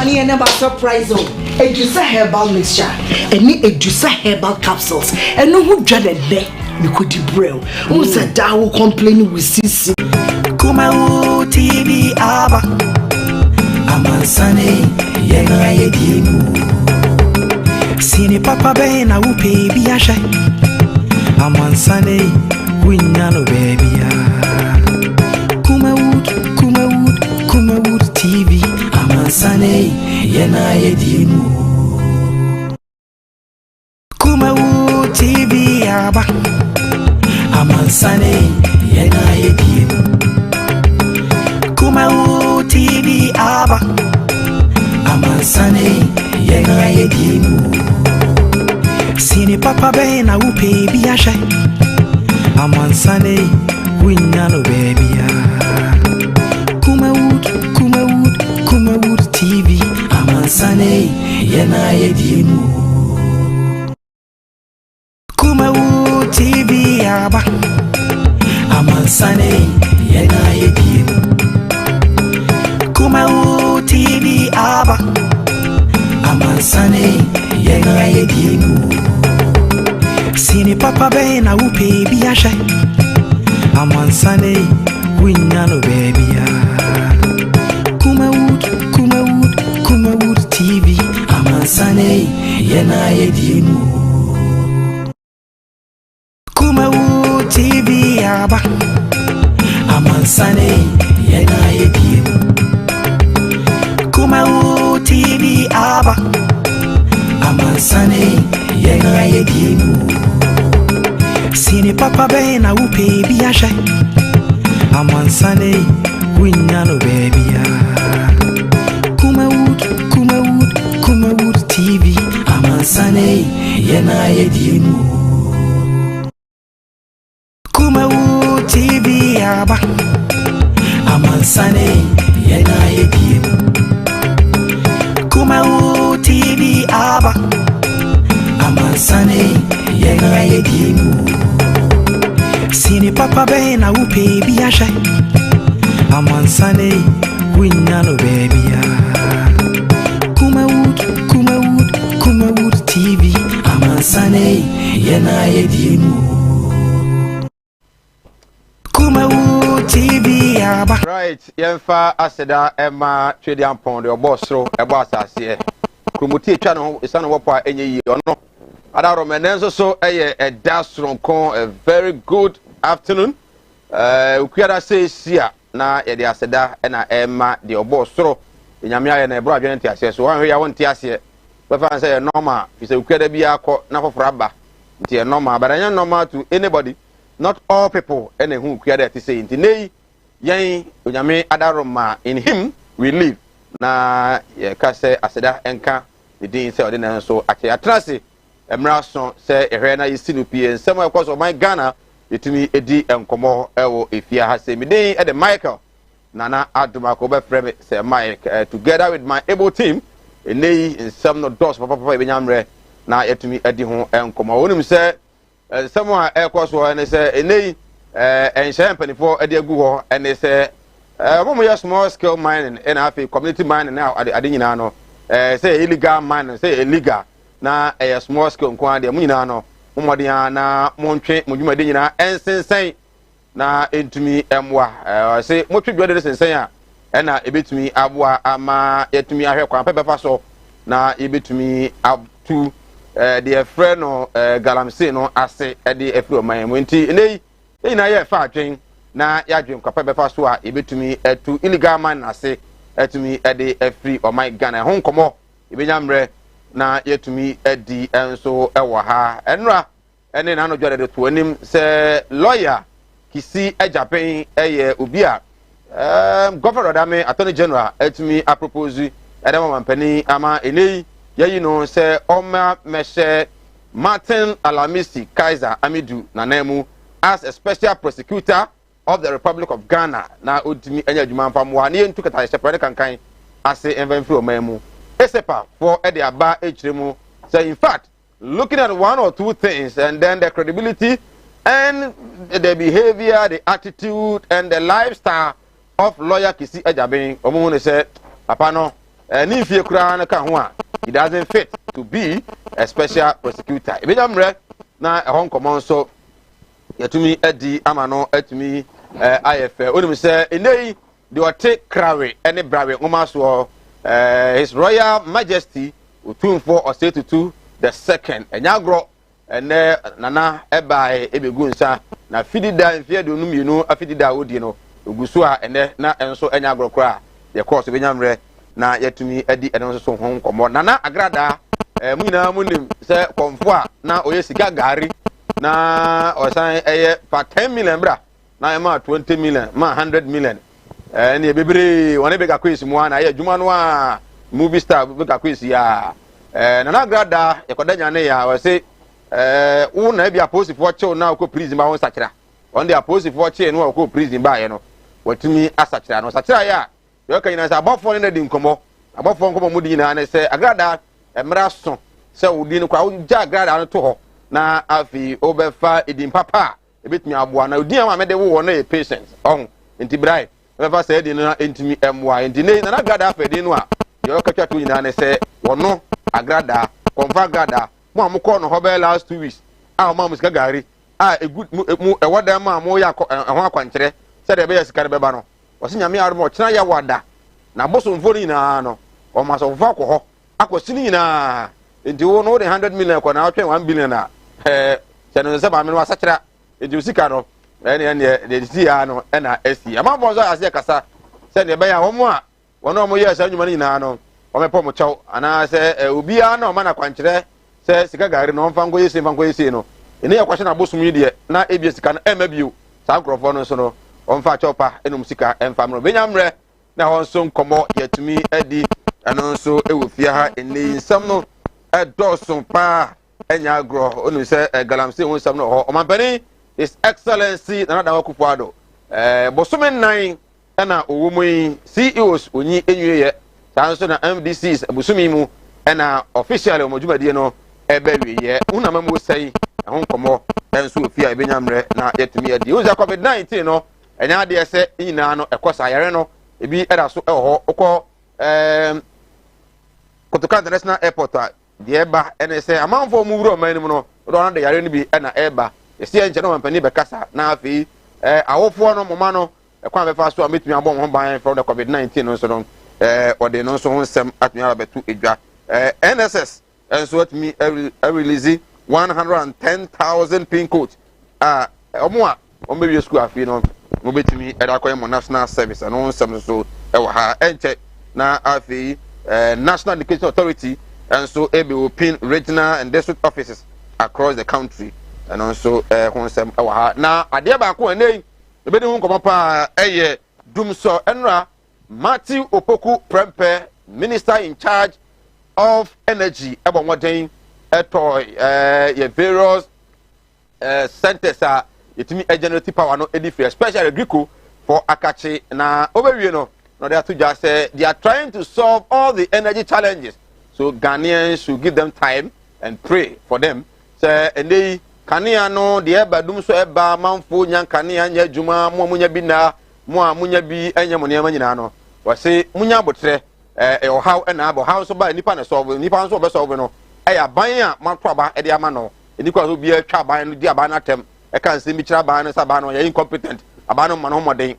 money and never surprise on. A juice herbal mixture, and a juice herbal capsules, and no who dreaded there. You could debrail. Who said that will complain with Sissy? Kumawood TV Abba. I'm on Sunday, Yana Yedimu. Sini Papa Ben, I will pay Biasha. I'm on Sunday, Winyano baby. Kumawood TV. I'm on Sunday, Yana Yedimu. Kumawood TV Abba. I'm on Sunday, Yana Yedimu. Kumawood TV Abba. I'm on Sunday, Yana Yedimu. Sini Papa Ben, I will pay Biasha. I'm on Sunday, Winyano baby. Kumawood TV. I'm on Sunday, Yana Yedimu. Kumawood TV Abba. I'm on Sunday, Yana Yedimu. Kumawood TV Abba. I'm on Sunday, Yana Yedimu. Sini Papa Ben, I will pay Biasha. I'm on Sunday, Winyano baby. Kumawood TV. I'm on Sunday, Yana Yedimu. Kumawood TV Abba. I'm on Sunday, Yana Yedimu. Kumawood TV Abba. I'm on Sunday, Yana Yedimu. Sini Papa Ben, I will pay Biasha. I'm on Sunday, Winyano baby. Kumawood TV. I'm on Sunday, Yana Yedimu. Kumawood TV Abba. I'm on Sunday, Yana Yedimu. Kumawood TV Abba. I'm on Sunday, Yana Yedimu. Sini Papa Ben, I will pay Biasha. I'm on Sunday, Winyano baby. Kumawood TV. I'm on Sunday, Yana Yedimu. Kumawood TV Abba. Right, Yenfa Aseda Emma Tradian Pond, your boss, so a boss as here. Kumoti channel is on Wapa any or no. Adaromenenzo so a dash from con a very good afternoon. Ukiada says here na Eddie Aseda and Emma, the boss, so in Yamia and a brother, so one way I want to see. But I say normal, it's a creative be a for rabba. It's a normal, but I am normal to anybody, not all people, any who created to say in the nay, yea, Uyame Adaroma, in him we live. Na Kase Aseda Enka, the Dean said, so actually a trasy, a marathon, say a rena is sinupi, and somewhere across of my Ghana, it to me a D and Como, if you have say me day at the Michael, Nana Adumakoba Frame, say Mike, together with my able team. Nay, in some not doors, Papa Benyamre, now yet to me at the home and come on. Say, someone air cross and they say, nay, and champagne for Eddie Google, and they say, Mama, small scale mining and half a community mining now at the Adinano, say illegal mining, say illegal, now a small scale quantity of Munano, Mumadiana, Montre, Mujumadina, and say, now into me, I say, what you brothers and say, and a bit to me, Abwa, Ama, yet to me, I have Pepper Faso, now a bit to me, up to dear friend or Galamsino, I say, at the F of my winty, and they, in a far drink, now ya drink Pepper Faso, a bit to me, to illegal man, I say, to me, at the F3 or my gun at home, come on, Ibiyamre, now yet to me, at the and so, Ewaha, and Ra, and then I know to him, say, lawyer, he see a Japan, a Ubia. Governor Dame, Attorney General, to me, I propose, Adam Penny, Ama, Ene, you know, say, Oma Meshe, Martin Alamisi, Kaiser, Amidu, Nanemu, as a special prosecutor of the Republic of Ghana. Now, Udimi, and Yajuman from 1 year took a separate kind, I say, and from Memu. Esepa for Eddie Abba Hremu. So, in fact, looking at one or two things, and then the credibility and the behavior, the attitude, and the lifestyle of lawyer Kisi Ejabin, Omune said, Apano, ni fie kura na ka ho a he doesn't fit to be a special prosecutor ebenyamre na ehon common so yatumi edi amano atumi IFA onim se enei de ote krawe ene brawe ngoma so His Royal Majesty Otumfo Osetutu the second enyagro ene nana ebae ebegu nsa na fidida mfie do numienu afidida odi no ogusu a ene na enso enyagro kra ye course benyamre na yatumi edi ene so ho nkomo nana agrada munyina munim se komfo a na oye sika gari na osan eye fa 10 million bra na ema 20 million ma 100 million ni ebebere wona be ga kwesi mu ana ye djuma no a movie star be ga kwesi ya nana agrada yekoda ne ya wase wo na bia posifo che na ko prison ba won sakira on the posifo che no ko prison ba ye no watumi asakira no sakira ya yo kan ina sa abofo ne di nkomo abofo nkomo mu di na ne se agrada emra so se wo di no kwa wo ja agrada no to ho na afi obefa edin papa ebetumi aboa na odin ama me de wo na e patient on enti brai ever say edin na entimi emwa enti ne na agrada afa edin no a yo ka twatu nyina ne se wono agrada konfa agrada mo amukọ no hobe last 2 weeks a ma musika gari a egu mu ewoda ma mo ya ho akwankyere se de be ya sika de beba no wose nyame armo kina ya wada na boso mfoni na no o ma so fa ko ho akwasini nyina enti wo no de 100 million ko na atwen 1 billion na se no se ba me no asakira enti sika no ene de si ya no na esi ama bo so ase kasa se de be ya wo mo a wono mo ye sa nyuma ni na no o me po mo chaw ana se obi a na o ma na kwankyere se sika gari no mfango yesi no ene ya kwahye na bosum yi de na ebie sika no emabio sa nkrofo no so no omfa chopa enum sika emfamro benyamre na hon so nkomo yatumi adi eno so ewofia ha ene nsam no edoso pa enya agro onu se galamse won nsam no ho omampani His Excellency Nana Akufo-Addo bosome nan na owomu CEOs onyi enwie sa so na MDCs bosumi mu na official omodwumadi no ebe ye una mamu sei ho nkomo enso ofia ebenyamre na yetumi adi uza COVID-19 no enya de ese nyina no ekosa yare no ebi era so ho okọ Kotoka International Airport a de eba enese amanfo mu wuro man ni mu no do na de yare no bi na eba esi enche no mampani be kasa na afi awofo no moma no ekwan be fa so ametumi abom ho ban from the COVID-19 no so no ode no so ho nsem atumi abetu edwa NSS and so at me release 110,000 pin codes omo be school afi no mo betimi edakoye national service and on some so ha enche na afi National Education Authority and so ebe pin regional and district offices across the country and also honsem ha na ade ba ko enei ebe de hu nkomo pa dumso enra Matthew Opoku Prempe, Minister in charge of energy ebo moden ye various centers are yetimi generative power no edify especially agrico for akache na obewie no they are to just say they are trying to solve all the energy challenges, so Ghanaians should give them time and pray for them say and they kania no de eba dum so eba manfo nyan kania nya djuma mo munya bi na mo amunya bi enya mo ne nyina no wase munya botre how and abo how so ba nipa na solve nipa so be solve no ban a matroba e de ama no nipa so bi atwa ban no di aban atem e kan se mi kira ban no sa ban no ye incompetent aban no ma no moden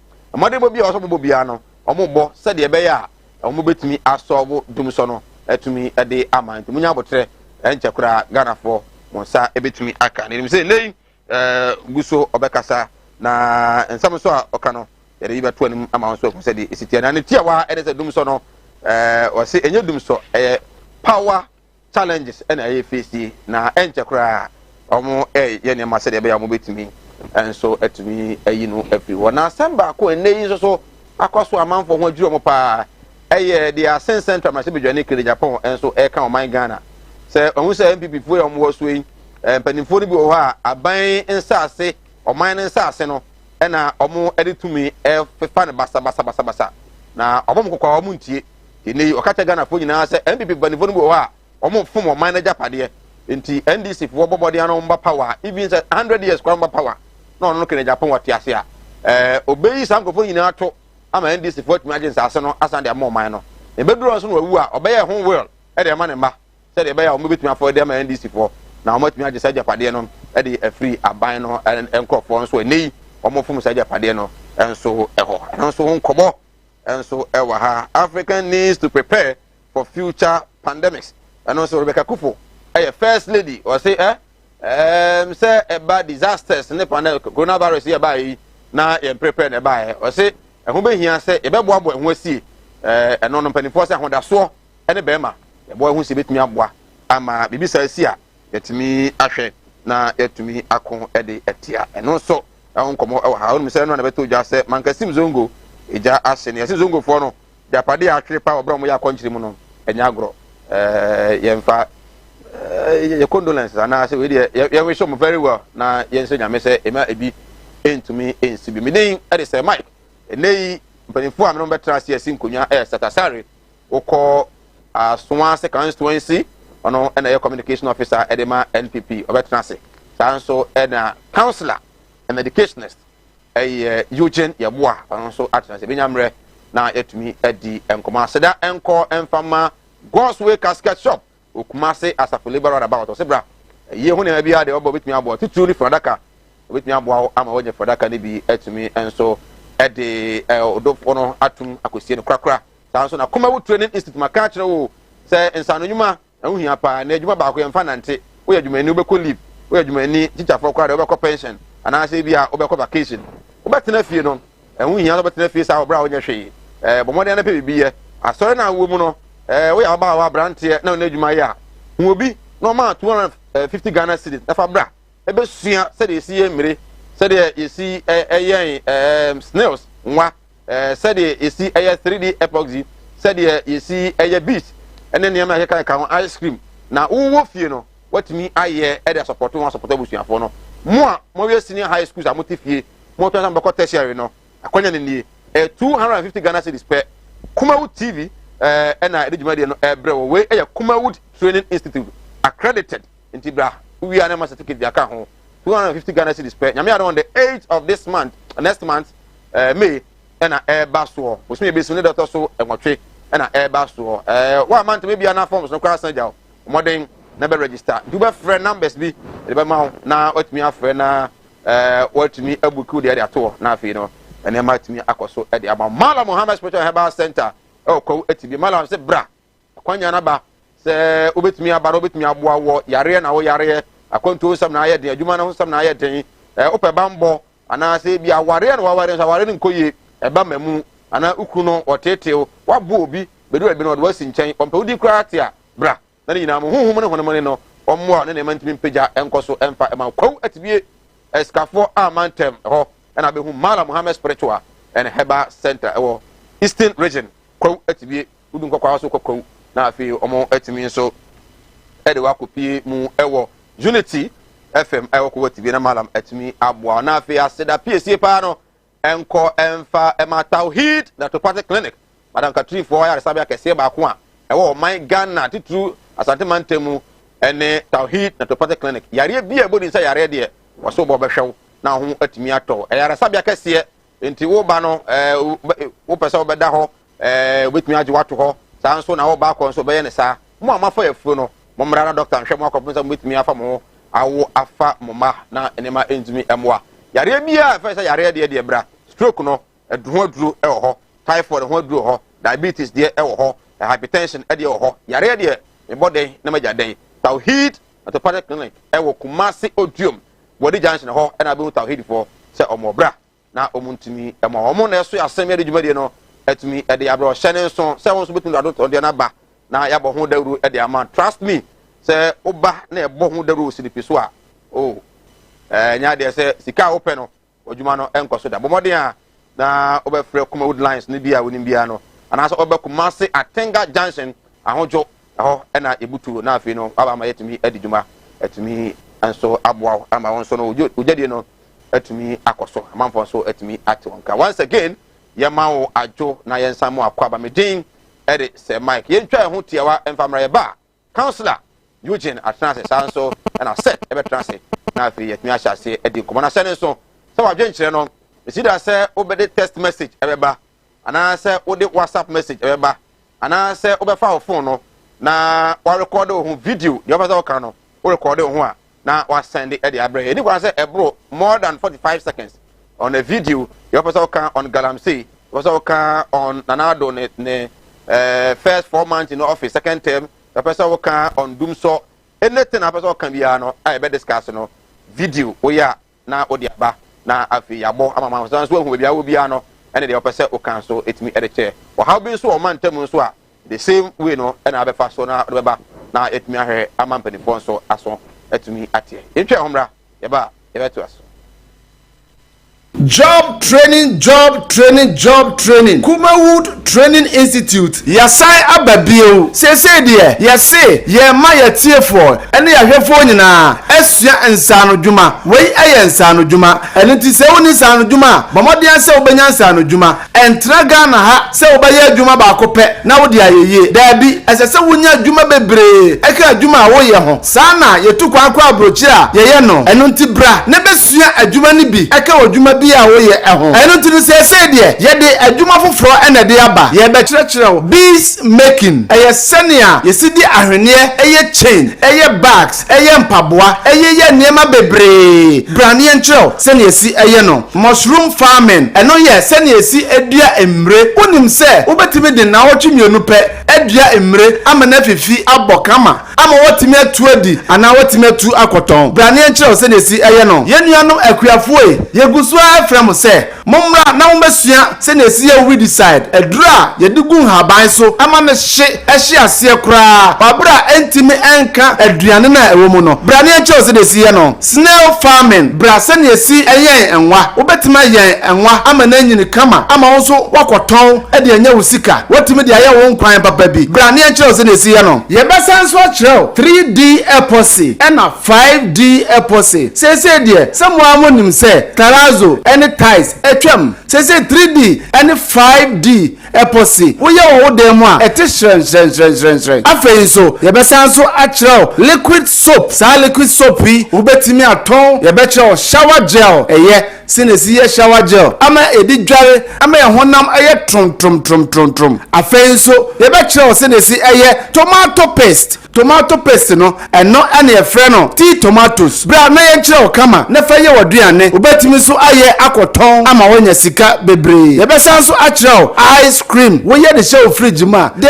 bo bi o so bo bia no omo bo se de be ya omo betumi asolve dum so no etumi e de ama munya botre enche kura Ghana for monsa ebetumi aka ne se nei guso obekasa na ensam so a oka no yere yiba to anim ama so ko se de esitia na ne tia wa ene se dum so no o se enye dum so power challenges and a face na enche kra omo ye ne ma se de be ya mo betumi enso etumi ayi no everyone na samba ko enei so akoso amanfo ho adwuro mo pa the Ascent Central ma se bedwane kire Japan enso ka o man Ghana se ohun se MPP fo yom wo so yi panimfo ni bi wo ha aban nsase o man nsase no na omo editumi fefa ne basa na obom kokwa omo ntie ni o ka ta Ghana fo nyina se MPP panimfo ni bi wo ha omo fom o man na japade nti NDC fo bobode ano mba power even 100 years kwa mba power no kire Japan wati ase a obeyi sankofo nyina to ama NDC fo tumi agye nsase no asande am man no e beduro so no wawu a obeye ho will e de ma ne ma se de be ya o mebetumi afọ de ma NDC for na o matumi age sa japade no e de free aban no enkrofo nso enei o mo fom sa japade no enso eho enso ho nkomo enso ewa ha. African needs to prepare for future pandemics. And also Rebecca Kufo, first lady, or say say about disasters in the pandemic, coronavirus here by now prepare by or say who be here say a baby boy who see and non penny force when that saw any bema the boy who see bit me up ama bibi says here yet me ashe na yet to me akon ede etia and also I won't come out how me say no na beto just say man kasim zongo eja ashe ne zongo for no the party actually power bro mo ya country mu no enya agro yemfa your condolences and I say we there wish you very well na yenso nyame say ema ebi entumi ensibi me den e dey say Mike enei mpanifo am no betra se asi nkonya satasare ukọ aswa se constituency ono na communication officer edema NPP obetra se sanso na counselor and educationist Eugene Yeboa ono so atna se benyamre na etumi edi enkoma seda enko enfama God's way casket shop Kumase Asafo Liberal about Osebra ye hu na bia de obo betumi abo tituli frodaka betumi abo ama woje frodaka ne bi etumi enso ede odofo no atum akosie no krakra sanso na Kumawood Training Institute maka kire wo se nsano nyuma ehia pa na adwuma ba ko yemfa nante wo adwuma ni obekọ leave wo adwuma ni teacher for kwa de obekọ pension ana se bia obekọ vacation obetena fie no ehia obetena fie sa obra onye hwe bomode na pe bibiye asore na wo mu no we are about our brand here now nedwuma ya hu obi no ma 250 Ghana cedis na fa bra e be sua se de si emire se de yesi snails nwa se de yesi 3D epoxy se de yesi beach ene ne ma kan ice cream na wo fie no watimi aye e de support busuafo no mo we senior high schools amotifie mo to san beko tertiary no akonya ne nie 250 Ghana cedis per Kumawood TV na edjuma de no ebrewo we Kumawood Training Institute accredited intibra we are na certificate bi aka ho 250 Ghana cedis per nyame on the 8th of this month next month May na eba so osme be so ne doctor so enwotwe na eba so one month maybe na forms no kwa san jaw modern na be register do be friend numbers bi de be ma na otimi afre na watimi abuku de ato na afi no ene ma timi akoso de aba Mala Muhammad Spiritual Herbal Center ko etibi Mala se bra kwanya na ba se obetimi aba obetimi aboa wo yare na wo yare akonto sam na aye de adwuma na sam na aye den ope bambo ana se bia ware na ware so ware nkoye eba mamu ana ukru no otetew wabo obi bedu ebi no de wasi nchen ompe udi kratia bra na nyina mo honhom ne honomone no ommo na ne mantimi peja enkoso emfa ema kwaw atibie eskafo amantem ho na be hu Mala Muhammad Spiritual and Herbal Center Eastern Region kwaw atibie udun kwakwa so kwaw na afi omo atimi so e de wakopie mu ewo Unity FM ko atibie na Malam atimi aboa na afi aseda PSA pa no enko emfa Tawhid na Topate Clinic Madam Katrin for ya resabia kese ba ko a ewo my Ghana titru asante mantemu ene Tawhid na Topate Clinic yare bia bodi nsa yare de waso bo behwew na ho atimi ato ya resabia kese enti wo ba no wo pese wo beda ho obetimi age wato ho sanso na wo ba ko nso be ye ne sa mo amafo yafuo no mo mra na doctor nhwe mo akofo nsa obetimi afa mo awo afa moma na enema entumi emwa yare bia fa se yare de bra stroke no ho aduro e ho typhoid ho aduro ho diabetes de e ho hypertension e de ho yare de me body na maja den Tawhid at the Topate Clinic e wo Kumasi Odium Body Junction ho e na be Tawhid for se omo bra na omuntumi ema omo na so asem de dwuma de no etumi e de abro hyene so se won so betumi ado de na ba na ya bo ho dawru e de ama trust me se oba na e bo ho dawru sinipi so a nya de se sika open no odwuma no enkoso da bomoden a na obefre Kumawood lines ne bia woni bia no ana so obekumase Atenga Junction ahojo ho na ebutu na afi no aba ma yetumi adidwuma etumi enso aboa ama won so no ujade no etumi akoso amanfo so etumi atwonka once again yemawo ajo na yensamu akwaba medin ede se Mike yentwa ho tiawa emfamra ye ba counselor Eugene Atnase sanso na set ebe transe na afi yetumi ahyase edi komona sene so so wadwen kire no esi da se obede text message ebeba ana se ode WhatsApp message ebeba ana say obefa phone no na wa record ho video the officer kan no we record ho a na wa send e dey abre any one say ebro more than 45 seconds on a video the officer kan on Galamsey officer kan on Nanado ne first 4 months in the office second term the officer kan on Dumso anything officer kan bia no I be discuss no video oya na odi aba na afi yabo amama so hu bia wo bia no ene the officer o kan so etimi e de che o how be so o man tem so a the same way no ena abefa so na beba na etimi ahwe amampani fo so aso etimi atie entwe homra yeba to aso Job training. Kumawood Training Institute. Yasai ababio. Say dear. Yase. Ye ma ye tie for. Ene ya hwefo nyina. Esua ensano dwuma. Wei aye ensano dwuma. Ene ti se woni ensano dwuma. Bomodian se obenya ensano dwuma. Entra Ghana ha se obaye adwuma ba kope na wodi ayeye. Dabi esese wonya adwuma bebre. Eka adwuma wo ye ho. Sana ye tu kwa abrochi a ye ye no. Eno nti bra. Ne besua adwuma ni bi. Eka adwuma bi a wo ye eho. Eno nti se de ye de adwuma foforo ene de aba. Ye be kyerɛkyerɛw bees making. Eye senia ye sidi ahwene eye chain, eye bags, eye mpaboa, eye ye niema bebre. Brane nkyerɛw senia si eye no. Mushroom farming. Eno ye senia si edua emre. Wonim se wobetimi de na wotwe mienu pɛ edua emre ama na fifi abokama. Ama wotimi atu adi ana wotimi atu akoton. Brane nkyerɛw senia si eye no. Ye nuanom akuafoe ye gusu afrem se momra na wombesua senia si ye we decide edura ye digu haban so ama me hye ase kura babra entimi enka aduane na ewo mu no brane nkyerɛw senia si ye no. Snail farming. Bra senia si eyen enwa wobetima yen enwa ama na nyini kama ama wo so wakoton e de anya wo sika wotimi de aye wo nkwan papa bi brane nkyerɛw senia si ye no. Ye besan so kyerɛw 3D epoxy na 5D epoxy. Sese de samu amonim se tarazo any ties etwam sese 3D and 5D epoxy wo ye wo dem a etishren afei so ye besan so akyerɛw liquid soap. Sa liquid soap yi wo betimi aton ye bekyerɛw shower gel eye sinesi ye shower gel ama edi dware ama ye honam eye trom afei so ye bekyerɛw sinesi eye tomato paste no eno ane ye frɛ no tea tomatoes. Bra na ye kyerɛw kama na fa ye woduane wo betimi so aye akoton ama wonya sika bebre. Ye besan so akyerɛw ice cream wo ye de show fridge ma de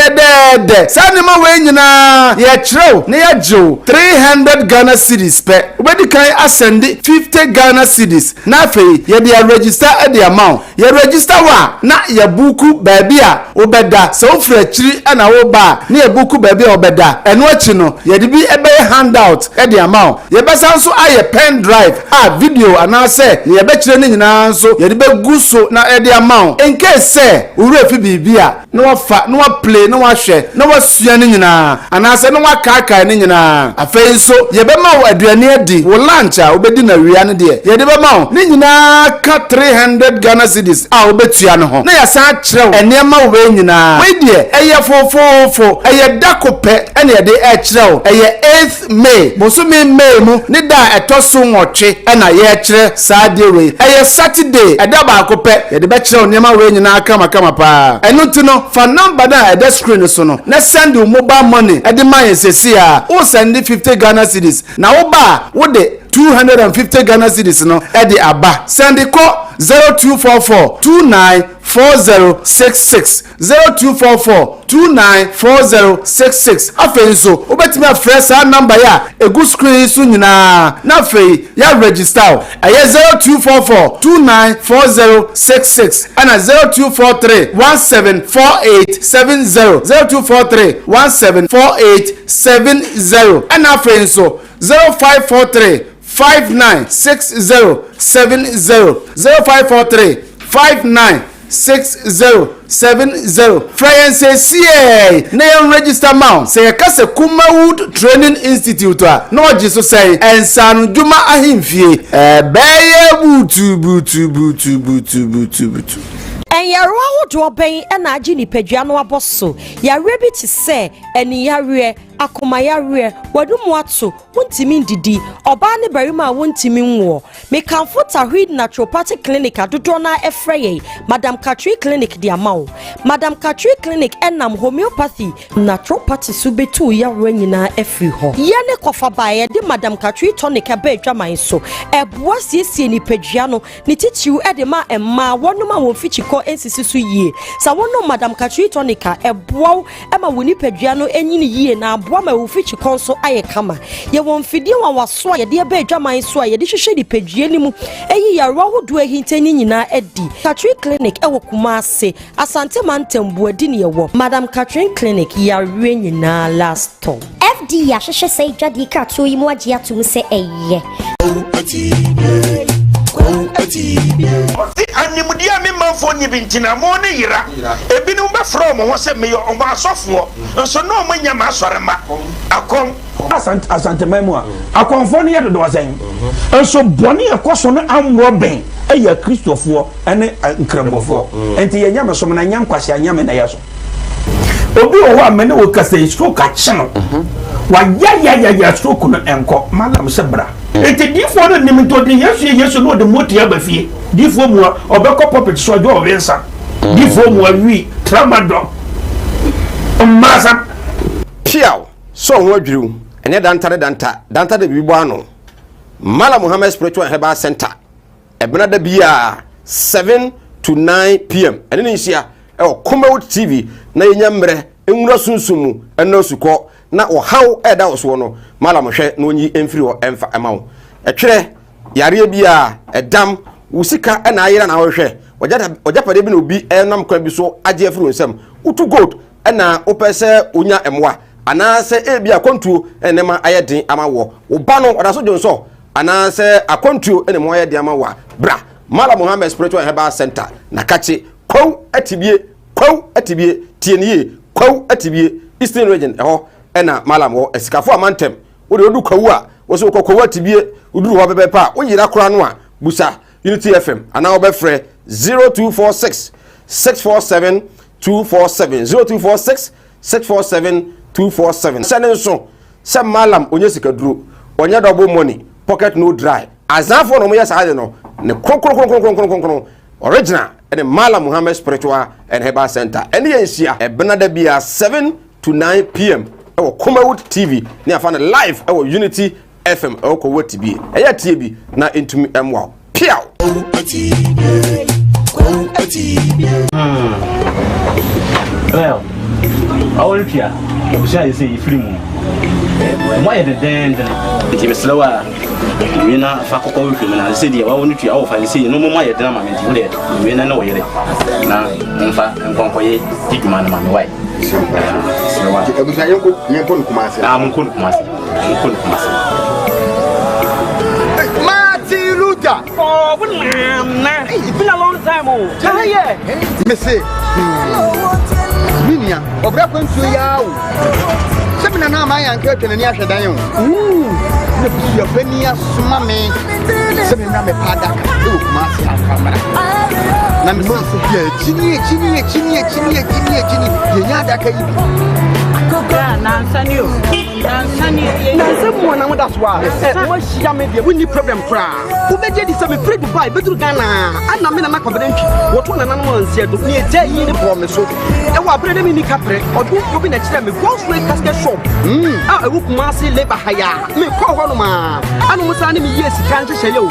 sanima we nyina ye kyerɛw na ye jew 300 Ghana cedis pe wo bedi kan asende 50 Ghana cedis na afei ye de register e de amount ye register wa na ye buku baabi a wo beda so frɛ chiri ana wo ba na ye buku baabi a wo beda eno achi no ye de bi ebe handout e de amount ye besan so aye pen drive a video ana se ye be kyerɛ ni nyina so ye de be guso na e de amount in case se uru efi bibia na wa fa na wa play na wa hwɛ na wa sua ni nyina ana se na wa kaka ni nyina afei so ye be ma wo aduane adi wo lunch a obedi na wia ne de ye de be ma wo ni nyina ka 300 Ghana cedis a obetua ne ho na ya san kyerɛw enema wo be nyina we de eye fofofo eye dakope ene ye de kyerɛw eye 8th May bosumi May mu ni da etoso nwotwe ena ye kyerɛ saade we eye Saturday eda ba akopɛ ye de be kyerɛw nema we nyina kama pa eno ti no fa number da eda screen so no na send your mobile money ede ma ye sesi a o send 50 Ghana cedis na wo ba wo de 250 Ghana cedis no ede aba send ko 0244 294066 0244294066 afei so obetimi afrɛ sa number ya egu screen so nyina na afei ya register aye 0244294066 ana 0243174870 0243174870 ana afei so 0543 596070 0543 596070 Friends say na you register mount say you kase Kumawood Training Institute a na oji so say ensanu dwuma ahemfie beye butu en yarwa hodo ben na agi nipadua no aboso yare bi ti se eni yare akomayare wadumu ato wontimi ndidi oba ne barima wontimi nwo me kanfo tahwid naturopathic clinic adodo na efreye Madam Katri clinic di amao Madam Katri clinic enam homeopathy naturopathy subetu ya nyina efri ho ye ne kofa bae de Madam Katri tonic aba adwaman so eboa siesie ni padua no ni titiw e de ma emma wonoma won fichiko ensisi so yie sa wono Madam Katri tonic eboa ema woni padua no enyini yie na aboa ma wo fichiko so aye kama ye won fidie wa waso ye de aba adwaman so ye de hwehwe di padua ni mu eyi yarwa hodo ahintani nyina edi Katri clinic e wo Kumase Asante Mantembu edi ne wo Madam Katri clinic yarwe nyina last time FD ya hwehwe sei dwade krato yi mu agye atum se eye animudia me manfo ni bintina mo ne yira ebi no be from ho se me yo omo asofo nso no mo nya ma asorema akom asante memu akomfo ne yedo wasen nso boni ekoso no amro ben eya kristofo ene nkrambofo enti ye nya me so na nya nkwase anya me na yeso obi o ho amene wo kasa stroke a cheno wa ya stroke no enko malam sebra enti difo no nimto de yesu no de motia ba fie difo mu obeko puppet so jo obensa difo mu wi tramadol masa piao so ho adwiru ene danta de bibo ano Mala Muhammad Spiritual Herbal Center ebena da bia 7 to 9 p.m. ene ne nsia e Kumawood TV na yenyamre enwura sunsumu eno suko na ohaw eda oso no Mala mohwe na onyi emfiri ho emfa emawo etwere yare bia edam usika ena ayira na wohwe ojapade bi na obi enam kwa bi so age afiri nsam utu gold ena opese onya emwa anase ebia kontuo enema ayedin amawo oba no odaso jonso anase akontuo enema ayedin amawa bra Mala Muhammad Spiritual Herbal Center na kache kwaw atibie tienie kwaw atibie Eastern Region eho ena Malam wo esikafo amantem wo de odu kwaw a wo so kwaw atibie uduru ho bebepa wo yira kora no a busa Unity FM ana wo befre 0246 647 247 0246 647 247 sene so se Malam onye sikaduro onye double money pocket no dry azafo no mo yesa no ne konkron original and Mala Muhammad Spiritual and Herbal Center and the Asia Benada Bia 7 to 9 p.m. Our Kumawood TV near fan live our Unity FM our Kumawood TV Aya TV na into me wow Piao well I will hear you say free moon why the den it is slower we na fa kokko we na say dia wa wonu tua wo fa say no mo ma ye dena ma menti we we na wo yere na mfa nkonko ye tiduma na ma me wai slower ebusa yenko Kumase mun ko Kumase Martin Luther oh na it's been a long time oh yeah me say minia obra kwantu ya o semina na ma yanka twenani ahwedan o na busu afani asoma me semina me pada ka o Kumase akamara na me so chini yenya da kai na nsani mo na mo that's why mo shia me dia we need problem kra wo beje di se me free Dubai bedru Ghana ana me na confident wo to na na mo nsia do ni eje yi ni bo me so e wa brede mi ni kapre odu obi na kire me go straight casket shop e wo Kumase labor hire me ko ho no ma ana mo sa ni me yes kan hye yo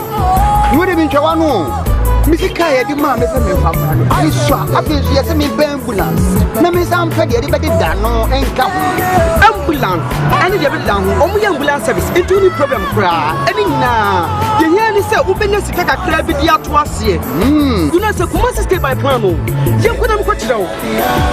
wo de bi ntwa no misika ya di ma me se me fa ma no iswa abezu ya se me ambulance na me sam fa de be da no enka ambulance ani de be da ho omu ya ambulance service into any problem kra ani na ye here ni se ubenya sika kakra bi di ato ase you know se Kumase stay by plan no ye ko na me ko kire o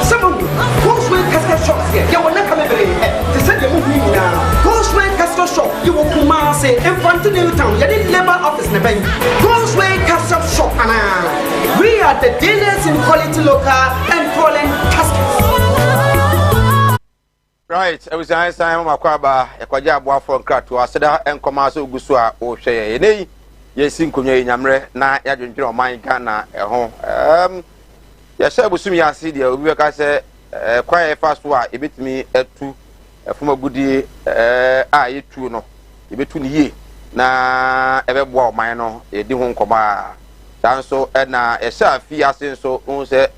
some Ghostway casket shop here ye wona come bere te se de mu ni na Ghostway casket shop ye wo Kumase Infantile town ye di labor office na ben Ghostway casket shop we are the dealers in quality local and foreign caskets. Right, I was saying makwaba ekwaje aboa for nkrato aseda enkomaso ogusu a o hwe enei yesin konwa nyamre na yadwendwere oman Ghana eho ya sha busumi ase dia obi ka se kwan e fa so a ebetimi atu from agudie a yetu no yebetu ne yie na ebeboa o man no edi ho nkoma dan so na ehya fi ase so un se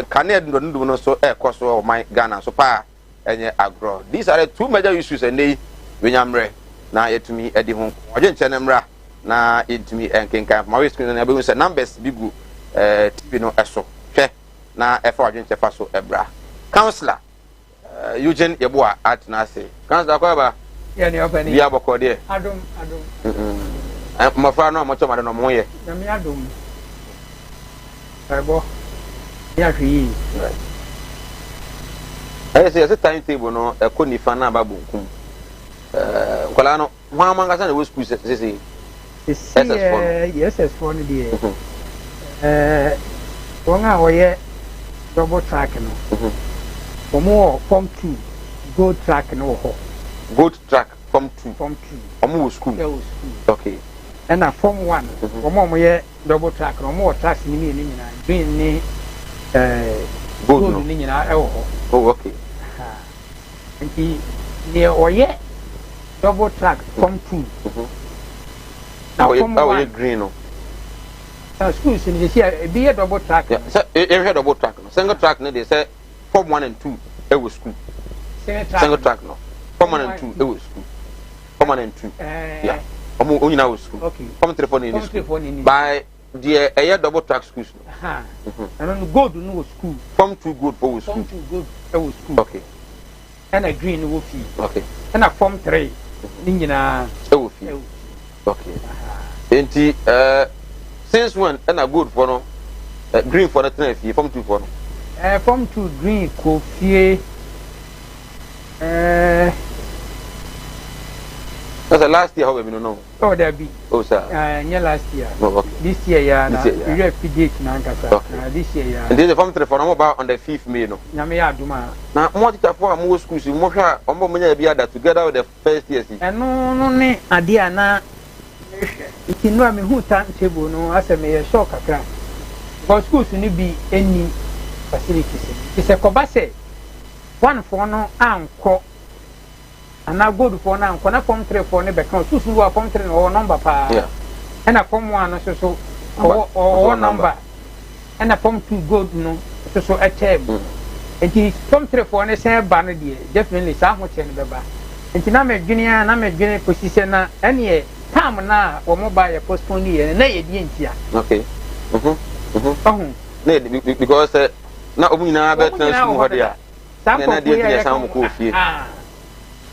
kane ndondu no so ekoso o man Ghana so pa enye agro. These are the two major issues and they wenyamre na yetumi edi ho oje nchenemra na yetumi enkenkan ma we screen na be say numbers bigu TV no eso hwe na efa oje nchefa so ebra. Counselor Eugene Yeboa at na say Counselor Kwaba ya ni open ya boko de adom mafra no mo choma de no mo ye na mi adom ebo ya hwi I say time table no e ko ni fa na ba bunkum kwala no ho amanga sa na we school say SS4 ni de wonga oye double track no omo form 2 go track no ho go track form 2 omo school okay and a form 1 omo ye double track no omo track ni ni nyina green ni gold ni nyina e ho oh okay nti ni oye double track form 2 now oye green no schools ni say be double track so e double track no single track no they say form 1 and 2 e was school single track no form 1 and 2 e was school form 1 and 2 yeah omo onyina was school okay form 3 for ni school by the a double track schools no and gold no was school form 2 gold for was school form 2 gold e was school okay and a green wo fi okay and a form 3 ni nyina e wo fi okay enti since when and a good for no green for the 3 form 2 for no form 2 green ko fie that's the last year how we know oh there be oh sir yeah last year okay. This year ya na we date na nkasa this year ya and the form 3 for no about on the 5th May no nyame ya aduma na mo teacher for am schools mo hwa ombo mo nya bia that together with the first year see no ne ade ana ikinu a me hu timetable no aseme ye shock akra because schools ni bi any facilities it's a kobase one for no anko ana good for na anko na form 3 for ne be kan schools ni wa form 3 no number pa yeah and a form 1 so or number and a form 2 good no so a term and form 3 for ne say ba no de definitely sa ho che ne be ba enti na me dwene position na ene time na wo mobile postpone ye na ye die ntia okay because na omu nyina betra school ho dia na dia dia sam ko fie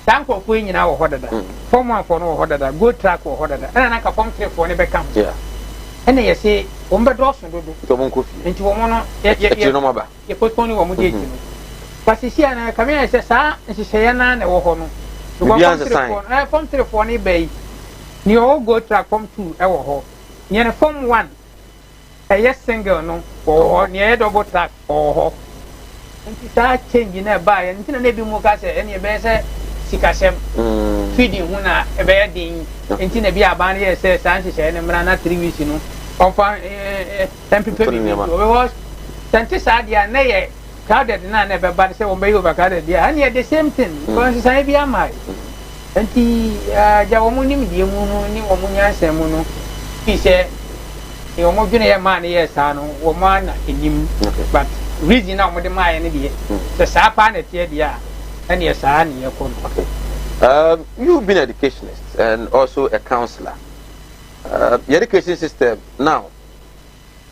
tanko ko nyina wo hodada form 1 for no wo hodada go track wo hodada na ka form 3 for ne be kam yeah ene ye se wo mbe do so dodo to mon ko fie enti wo mo no ye no maba ye postpone wo mo die no pasisia na kamia se sa nhihye na na wo ho no form 3 for ne be ni o go track form 2 e wo ho ni form 1 yes single no or near double track or nti sa change na ba ya nti na bi mu ka se ene be se sikasem feeding hu na e be din nti na bi aban ye se san hye ne mra na 3 weeks no onfa tempepe bi because tanti sa dia na ye crowded na be ba se wo be over crowded dia and the same thing because sai bi amai nti ja wo mu nim die mu no ni wo mu nya asem mu no fi se e o mo dwene ye man ye sa no wo ma na enim but reason na mo de ma ye ne de se sa pa na tie de a ene ye sa ne ye ko you've been an educationist and also a counselor your education system now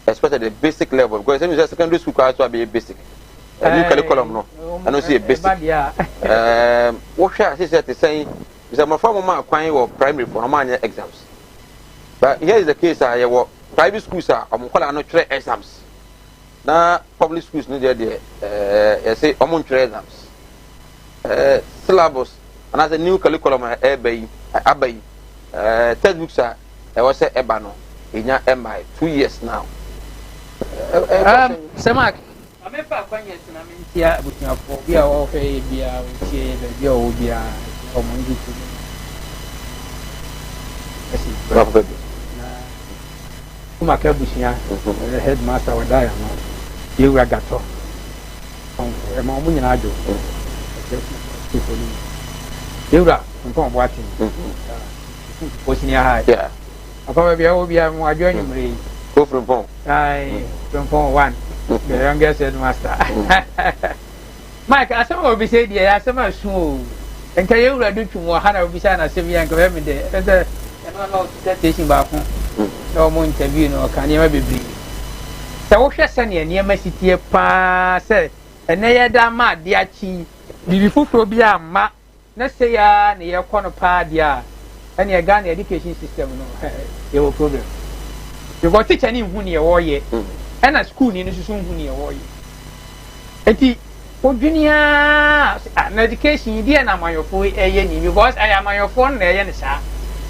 especially the basic level because in the secondary school class will be basic new curriculum no I don't see a basic what shall I say to say is a form of my kwan primary for normal exams but here is the case I work private schools are no try exams na public schools no there you say try exams syllabus and as a new curriculum abai textbooks are I was say eba no inya MI 2 years now Semak amepa kwanya sina mentia butinafo bia wo fe bia tie bia wo bia omungi tu esi kuma ka busia headmaster wa daya no ye wa gato ma mu nyina ajo Yura, from what? What's in your high? Yeah. I probably will be more joining me. Go from home. I from phone one. The youngest headmaster. Mike, I some be said, yeah, some are smooth. And can you do to more Hannah beside a civilian government there? As a station back home. No more interview, no can you ever be. So, what's your son near my city? Pa said, and they are mad, dear chi. Before Probia, ma, let's say, near corner pa, dear. And your gun education system, no, your problem. You got teach any who near warrior, and a school in the soon who near warrior. And junior an education, dear, I'm your fool, because I am your phone, sir.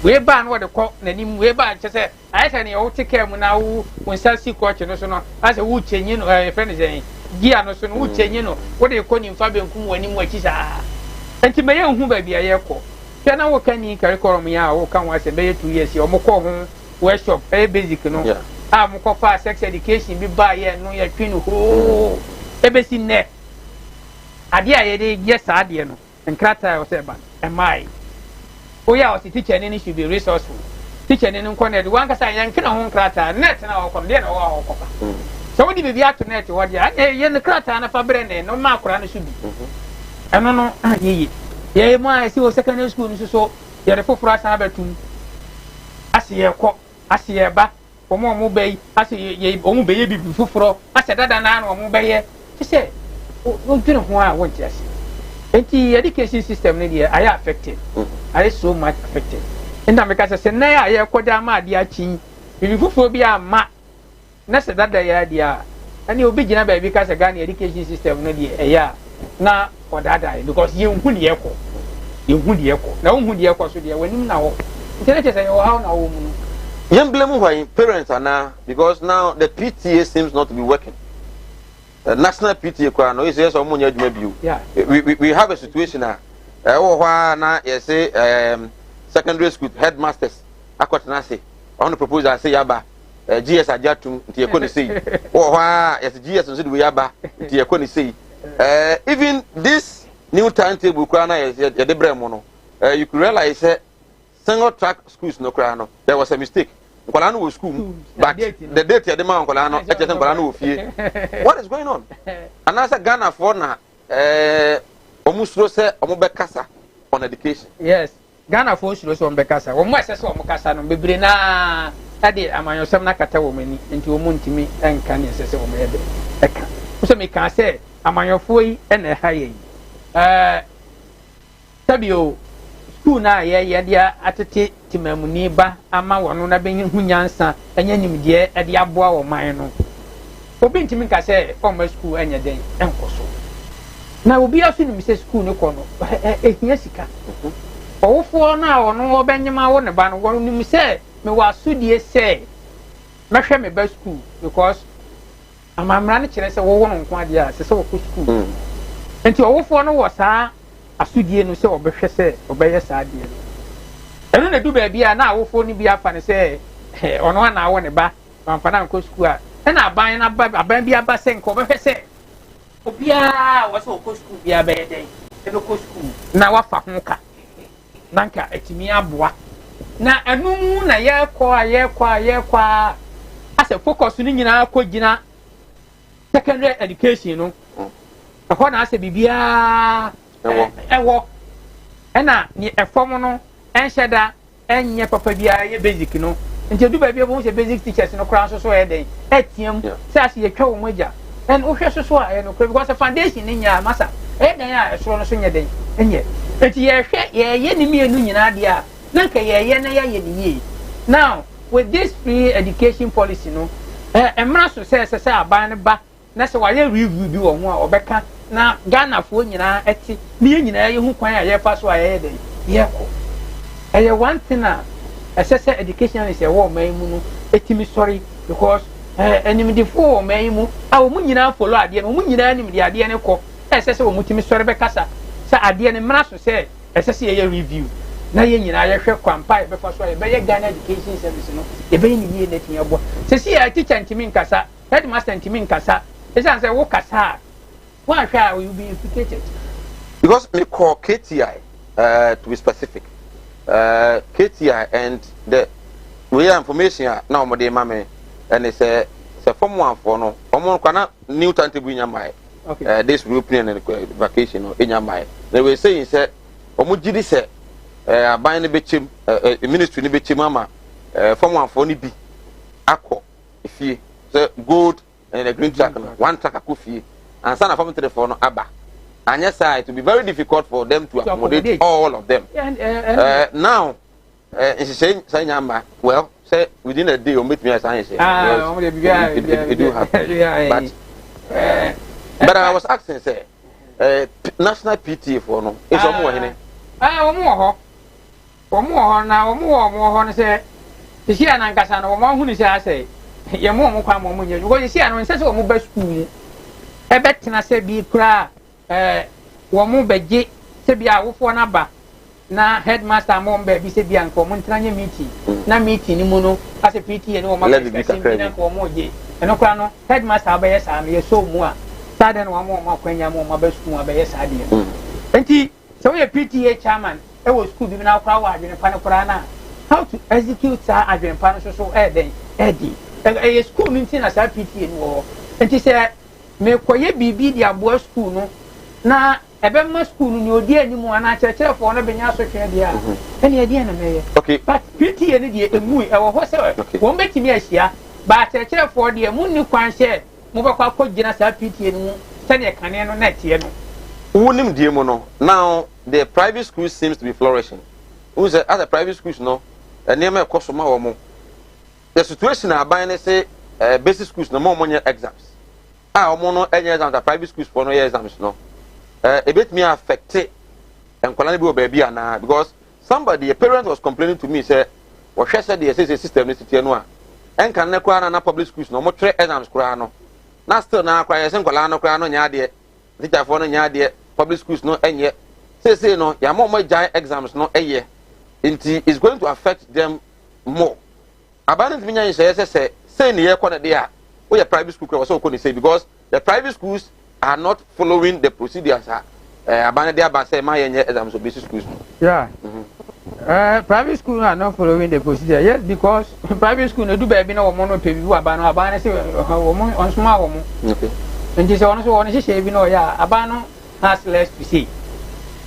We ban what the cock, the name we ban, just say, I can you take care now when Sassy Coach, no sooner as a wood chain, you know, a friend is saying, Gia no soon wood chain, you know, what do you call him Fabian when you watch his and to my own who may be a year call. Can I work any curriculum? Yeah, or come once a day 2 years, or more home, workshop, a basic, no. I'm for sex education, be by no, you're twin who everything there. Adia, yes, I dear no, and Crata was ever, and my. Oh, yeah, I was a teacher, and he should be resourceful. Teacher, and corner, one can say, and can own Crata, net now, come there or copper. So, what did you have to net what you are? You're the Crata and a Fabrene, no mark around should be. I don't know, yeah, my see was secondary school, so you're the 4 for us, Abertun. I see a cock, I see a back, or more mobile, I see ye own baby before, I said that an hour mobile. She said, oh, you know who I want, yes. And the education system, I are affected. I so much affected. And then because I said, Nay, I have quite a mad, dear chin. If you will be a ma, that's that idea. And you'll be Jana because I got the education system, no dear, yeah. Now, for that, because you would the echo. You would the echo. No one would the echo, so dear, when you know. Tell us, how now. Young blame why parents are now, because now the PTA seems not to be working. National PTA crown is yes or money maybe. Yeah. We have a situation now. Now you say secondary school headmasters. I got to on the proposal I say yaba. GS Ajatum Tiakoni say. Oh yes GS and we yaba Tiakoni say. Even this new timetable crown is the Bremono. You could realize single track schools no crown. There was a mistake. Nkolano was school, but the date at the man Nkolano, what is going on? And as a Ghana for now, almost say Omobekasa on education. Yes, Ghana for should also on Becasa. Or my sister Mocasa, no Bibrina, I did. Am I some Nakata woman into a moon to me and can you say so? So me can say, am I your foy and a high? Tabio. Na ya dia atete timamuni ba ama wono na benyin hunyansa anya nimdie e dia boa wo man no obi ntimi ka se formal school anya den enkoso na obi afi nim se school ne ko no ehia sika owofo na wono obenyema wo ne ba no wono nim se me wasudie se mehwe me ba school because amamra ne kire se wo wono nko ade a se wo ko school enti owofo no wo saa asudie no se obehwe se obeye saadie no eno na du ba bia na awofo ni bia fa ne se ono na awo ne ba amfa na nko school a na aban na ba aban bia ba se nko obehwe se obia wo se ko school bia be den eno ko school na wafa ho ka nanka etimi aboa na enu na ye kwa ase focus ni nyina ko gina secondary education no ho na ase bibia ewo ena ni efom no enhyeda enye papa bia ye basic no nti du ba bia bo se basic teachers no kra so e den etiam se ase ye twa wo magia en wo hwe so a no kra because foundation ni nya masa e den a so no so nya den enye enti ye hwe ye ni mienu nyina dia na ka ye na ye ni ye now with this free education policy no emra so se aban ba na se wa ye review bi wo ho a obeka na Ghana fo nyina eti ne nyina ye hu kwan a ye fa so a ye den ye ko eye one thing na assess education is a war man mu no etimi sorry because enimdi fo man mu a wo nyina follow ade no wo nyina enimdi ade ne ko assess wo mutimi sorry be kasa sa ade ne mra so say assess ye review na ye nyina ye hwe kwampa be fa so ye be ye Ghana education service no ye be ni ye net ye bo se si ya teacher ntimi nkasa headmaster ntimi nkasa esan say wo kasa one share will be implicated. because me call KTI to be specific. KTI and the real information now my mama and it's a form one for no kana new time to bring your mind. Okay. This European vacation or in your mind. They were saying said omujidi say buying the betchim ministry ni betchim mama form one for ni bi akọ if you say gold and a green track one track akufi and sana form 3 for no aba. And yes, it will be very difficult for them to accommodate all of them. Now, saying well, say within a day, meet me as I say. It do happen. But I was asking, say, national PT for no. It's more here. More say. The Shia Nankasana, or one who say, you're more come on you. What you see, and says, oh, best school. I bet I say, be cry. Wamu beje sebia wofo na ba na headmaster mo be sebia nko mo ntranye meeting na meeting ni mu no ase PT ni wo ma discuss na ko mo je eno kwa no headmaster ba yes am ye so mu a sada na wo ma kwanya mo ma ba school ba yes ade enti so we PTA chairman e wo school bi na kwa wa adwene pa no kora na how to execute sa adwene pa no so den edi e school ni na sa PTA ni wo enti se me koye bibi di abo school no na ebe ma school ni odi animu ana church for no benya so hwe dia ene edi na meye okay but PTA ni die emu e wo ho se won betimi ahia ba church for die mu ni kwan hye mu be kwa kogina sa PTA ni mu se ne kane no na tie no wonim die mu no now the private school seems to be flourishing who say as a private schools no ene me kosoma wo mu the situation aban ne say basic schools no mo nya exams omo no enye exams private schools for no exams no a bit me affected and be baby na because somebody a parent was complaining to me say what she said the system is no and can na public schools no mo tre exams kura no na still na kwa yesen kwala no kura no nya de teacher for no nya de public schools no enye say no ya mo jai exams no eye nti is going to affect them more abandon me nya say ni ye kona de a we private school kura so ko ni say because the private schools are not following the procedures. Abandoned say my exams of basic schools. Yeah. Private schools are not following the procedure. Yes, because private school no do baby no mono pay you abano say on small woman. Okay. And this one say no yeah abano has less to say.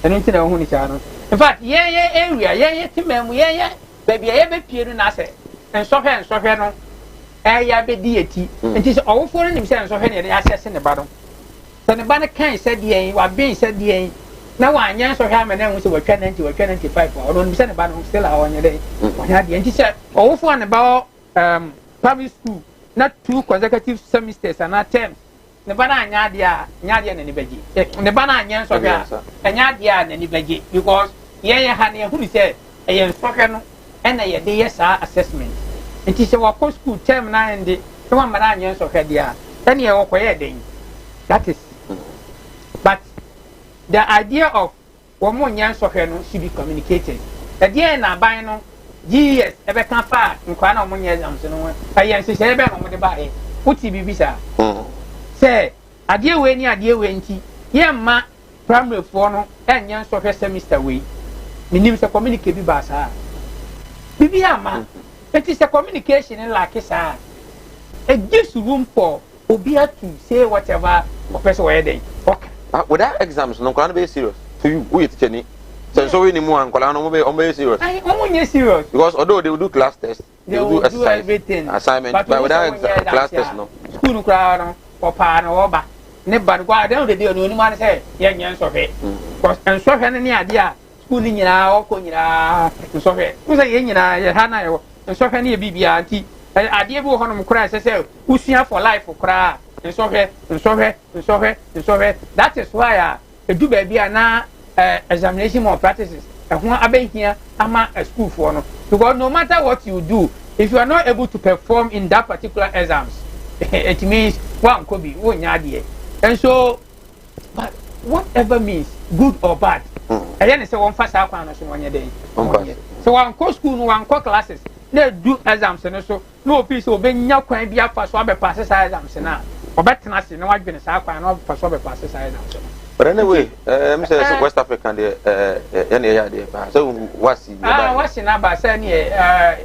And into the who channel. In fact, area timem baby be pie na say and so no ya be deity. And this all for himself so any access in the bottom. So the banner can said the what being said the now one young so ham and then we were 25 or don't send about still on your day. When had the anti said all for about public school, not 2 consecutive semesters and not terms. The banana Nadia and Nibeji. The banana young so and Nadia and Nibeji because honey who said a young spoken and a DSR assessment. And she said, well, post school term 9 and the one banana young so had ya. Then you are that is. But the idea of one more young soccer should be communicated. Again, I buy no GS ever can far in Quana Monias and I answer Seven on the body. What's the visa? Say, a dear way near dear Wenty, yeah, ma primary forno and young soccer semester way. The names of communicate basa. Bibia ma, it is a communication in like a it gives room for Obia to say whatever professor wedding. Okay. Without exams, no can be serious. To you, who is Jenny? So we need more and Colano be serious. I only serious. Because although they will do class tests, they will do everything. Assignment, but without class tests, no. School crowd or pan or back. Never go down the day, no one say, young young Sophie. Because and so any idea, schooling now, calling and Sophie. Who's a young Hannah and so any BB idea of Honor cry, say, who's here for life for cry. And so here. That is why I do baby now examination more practices. And when I be here, I'm a school for no. Because no matter what you do, if you are not able to perform in that particular exams, it means one could be one idea. And so, but whatever means good or bad, I then say one fast out on one day. So one co school, one co classes. They do exams and so no piece of being no can be up for swab passes exams now. Or better not see no I've been a sack and all for swab passes exams. But anyway, Mr. West African, any idea? So, what's in Abba, say,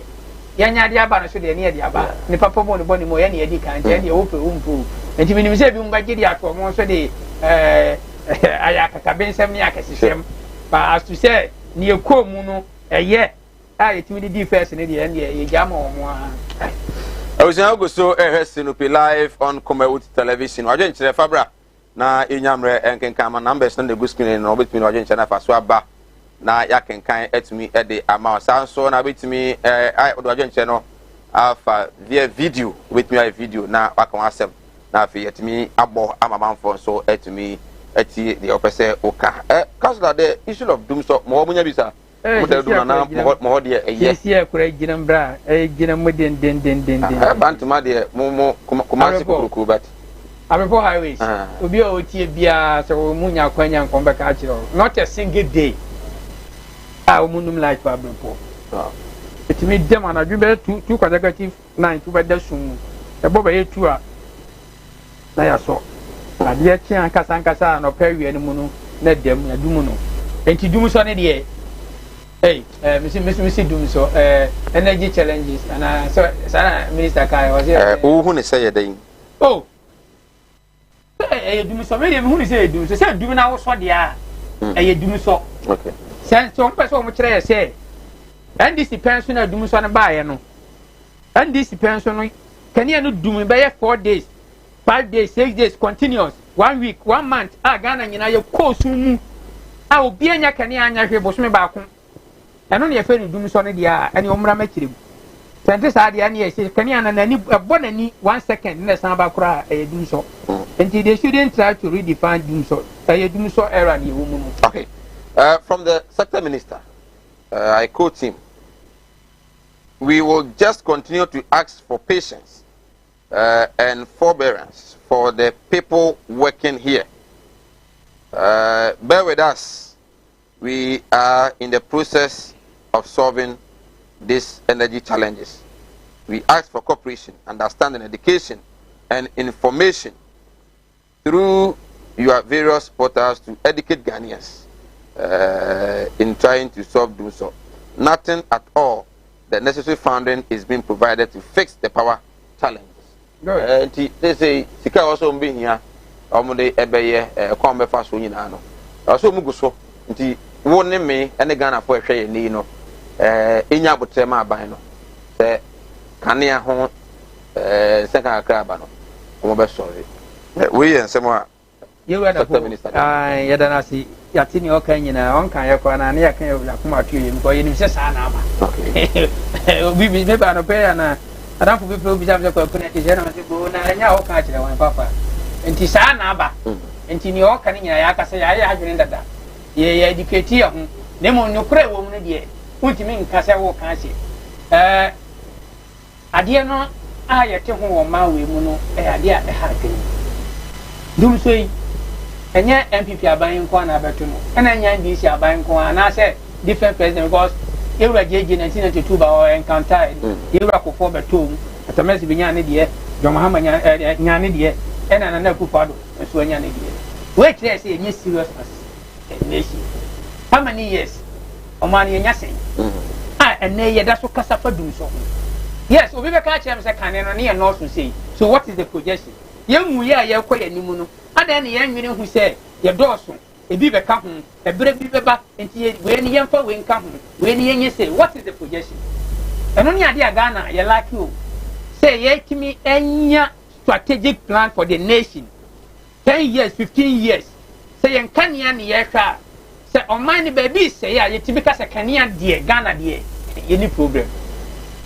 Yanya Diaba, so the near Diaba, the Papa Bonnie Moy, any Edican, any open umpu, and you mean, say, by Gidia for most of the Ayaka, Ben Samiaka system, but as to say, near Komuno, a year, I to the defense in the end, ye Gamo. I was in August, so Sinupi live on Kumawood television. I didn't say Fabra. Na inyamre enken kama numbers na the good screen no between urgent na faso aba na ya kenkan etumi e de ama sanso na betumi I urgent no afa via video betumi a video na waka wasem na afi etumi abo amamanfo so etumi eti the opese oka councilor the issue of doom so mo munya bisa mo de doom na mo de yes yeah kura ginam bra ginam mo den bantuma de mo kumasi kuruku bat before highways, Obi Otibia, so Munya Quanya come back at you. Not a single day. I will like Pablo. It made them and I do better two consecutive nights to better soon. The Boba tour. I saw. I dear Chian Casancasa and Perry and Muno, let them a Dumuno. And to do so any day. Hey, Missy Doom so energy challenges and I saw Minister Kai was here. Who say a day? Oh. Do so many who say do so do now so dia do so okay sense one person mo kire say and this pension na do so na buy no and this pension no can you no do me by 4 days 5 days 6 days continuous 1 week 1 month Ghana nyina ye course mu obi anya kan ya anya hwe bo so me ba ko eno ne ye fe do so no dia ene omra ma kire sente sa dia ne ye say kan ya na nani bonani 1 second na san ba kura do so. And they shouldn't try to redefine doom so. Era okay. From the sector minister, I quote him. We will just continue to ask for patience and forbearance for the people working here. Bear with us. We are in the process of solving these energy challenges. We ask for cooperation, understanding, education, and information through your various portals to educate Ghanaians in trying to solve doom so. Nothing at all. The necessary funding is being provided to fix the power challenges. They say, Sika also being here, Omode Ebeye, Kwame Faso Yinano. Also Muguso, nti wone me, and Ghana for a share Nino, Inya Butema Bino, the Kania Hon, Second Crabano, Omobe sorry. We and someone you were the minister. I Yadanasi Yatini Okanyina, on Kayako, and I can come to you, but you just an armor. We be never an opera and I don't people be able to connect the general to go now, catch one papa. And Tisan Abba, and Tinio Canina, say, I have been that. Ye educate you, Nemo no cray woman, dear. What you mean, Casawo Cassi? I dear not, I at home, Maui Muno, a dear, a hurricane. Do say, and yet MPP are buying corner Bertuno, and then NDC are buying corner, and I said different president because you were judging and seen to 2 hour encounter, you were for Bertum, at the message Yanni dear, John Muhammad Yanni dear, and another Kupado, and Swanyani dear. Wait, let's say, yes, seriousness. How many years? Omani and Yassing. And nay, that's what Casafa do so. Yes, we will catch him second and near North to say. So, what is the projection? Young we are your quiet Nimuno. And then the young women who say, your Dawson, a beaver come, a brave beaver, and when young for wing come, when you say, what is the projection? And only idea Ghana, you like you. Say, ye to me, any strategic plan for the nation. 10 years, 15 years. Say, and Kenyan Yaka. Say, on my baby, say, yeah, you because a Kenyan dear, Ghana dear, any problem.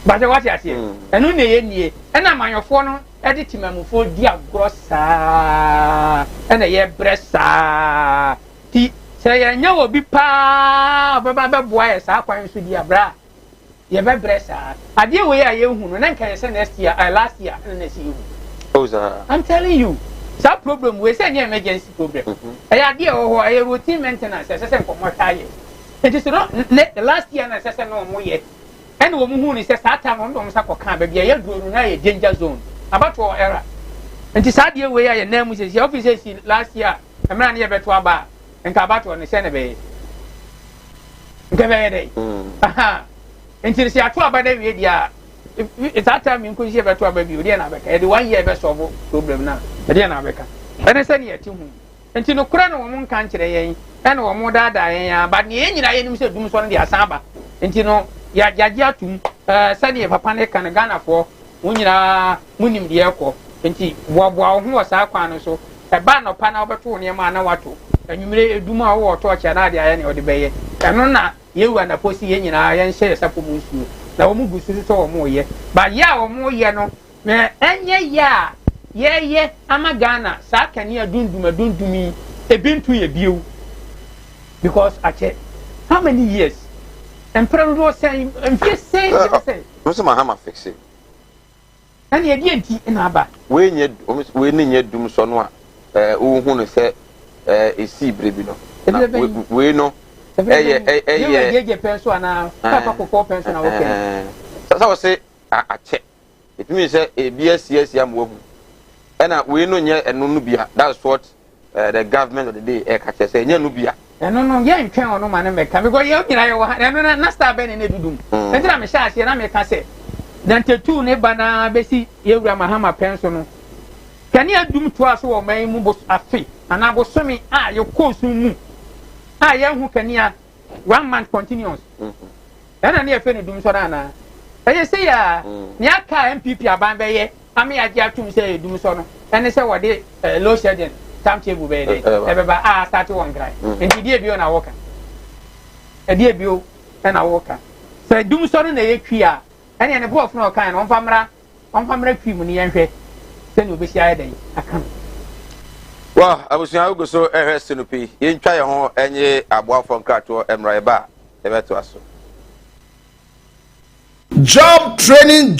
But what I say, and only any, and I'm on your phone. Editing my for dear grossa and a year bressa. Say, I know will be pa, but boy, as I find to dear bra. Ye bressa. I dear way I you, and then can send next year, last year, and I see you. I'm telling you, that problem we send your emergency problem. I idea or a routine maintenance, as I said for more time. It is not the last year, as I said no more yet. And woman who is a time on Sako Camp, be a danger zone. About our era. And this idea where I name is the officers last year, emra ne ye beto aba nka bato ne se ne be nka be dey aha enti se ato aba da wie dia that time nko je beto aba bi odi na beka e de 1 year be solve problem na e de na beka ene se ne yati hu enti no kura no mo nka nkire yen ene wo mo dada yen ya ba ne nyina yen nim se dum so no de asan ba enti no ya jaji atum se ne papa ne kan Ghana fo wo nyina munim de ekọ enti boaboa ho wo sa kwa no so e ba no pa na obeto ne ma na wato anwumire eduma wo to cha na de aye ne odi beye eno na yewu na posi yen nyina yen hye sapo mu nsuo na wo mu gusu so wo mo ye ba ya wo mo ye no me enye ya ye ama Ghana sa kani adundumi ebintu ye biu because ache how many years emperor say emfie say so ma hama fix it ani edi enti na aba we nye dum so no a wo hu no se esi brebi no we no ye penso ana papa ko penso na wo ken sa wo se ache it means say ebs am wo hu ena we no nye eno no bia that's what the government of the day e ka che say nye no bia eno no ye ntwen ono ma na meka because ye nyina ye wo eno na star be ne dudum enti na me sha ase na me ka say dante tu ne bana besi yewura mahama penso no kani adum to aso wo man mu afi ana bosomi a ye kosu mu a ye hu kani a 1 month continuous ana ne efe ne dum so na eye se ya ne aka MPP aban be ye ami age atum se dum so no ene se wo de low shedding timetable be dey ebeba a start one cry enti die bio na woka die bio na woka se dum so no na ye twi a ene ene bo ofno kan no onfamra twi mu ne yenhwe se ne obesi aye dey aka wa abusuan go so ehwesenupi yentwa ye ho enye aboafo nkrato emra eba ebeto aso Job training.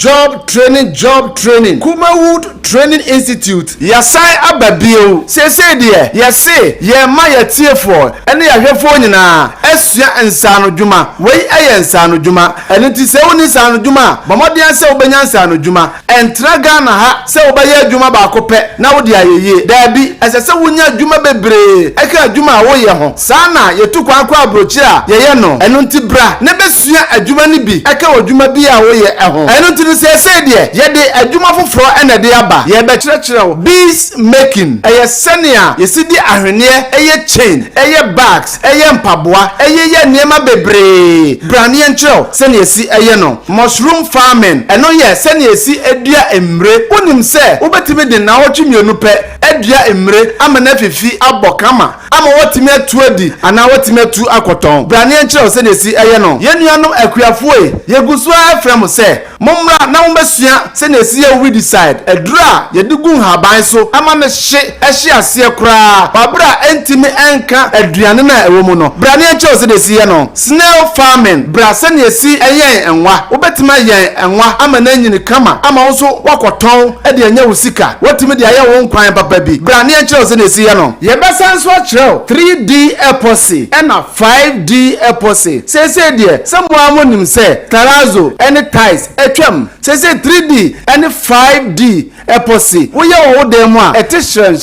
Kumawood Training Institute. Yasai ababio. Say dear. Yase. Ye ma ye tiefo. Ene ya hwefo nyina. Esua ensano djuma. Wei eye ensano djuma. Ene ti se woni ensano djuma. Bamodian se obenya ensano djuma. Entra Ghana ha se obaye djuma ba kope na wodi ayeye. Dabi esese wonya djuma bebre. Eka djuma wo ye ho. Sana ye tu kwa abrochi a ye no. Eno nti bra. Ne besua adjuma ni bi. Eka wo djuma bi a wo ye eho. Eno nti se die. Ye de adjuma foforo ene de aba. Ye be kire bees making. Eye senia. Ye sidi ahwene eye chain. Eye bags. Eye mpaboa. Eye ye niema bebre. Brani enchiro senia si eye no. Mushroom farming. Eno ye senia si edua emre. Unim se ubetimi de na wo twimienu pe edua emre amana fifi abokama. Ama wotimi atuadi ana wotimi atu akoton. Brani enchiro senia si eye no. Ye nuanom akuafoe. Ye gusu afrem se momra na wo besua senia si ye we decide. Edura ye digu haban so ama ne hye ase kura. Babra entimi enka aduane na ewo mu no. Brani enchiro senia si ye no. Snail farming. Bra senia si eye enwa. Ubetima ye enwa ama na nyini kama ama wo so wakoton e de anya wusika. Wotimi de aye wo nkwan papa bi. Brani enchiro senia si ye no. Ye besan so achiro 3D epoxy and a 5D epoxy. Say dear, someone wonim say tarazo any ties etwam. Say 3D and 5D epoxy. We ya wo dem a etishren.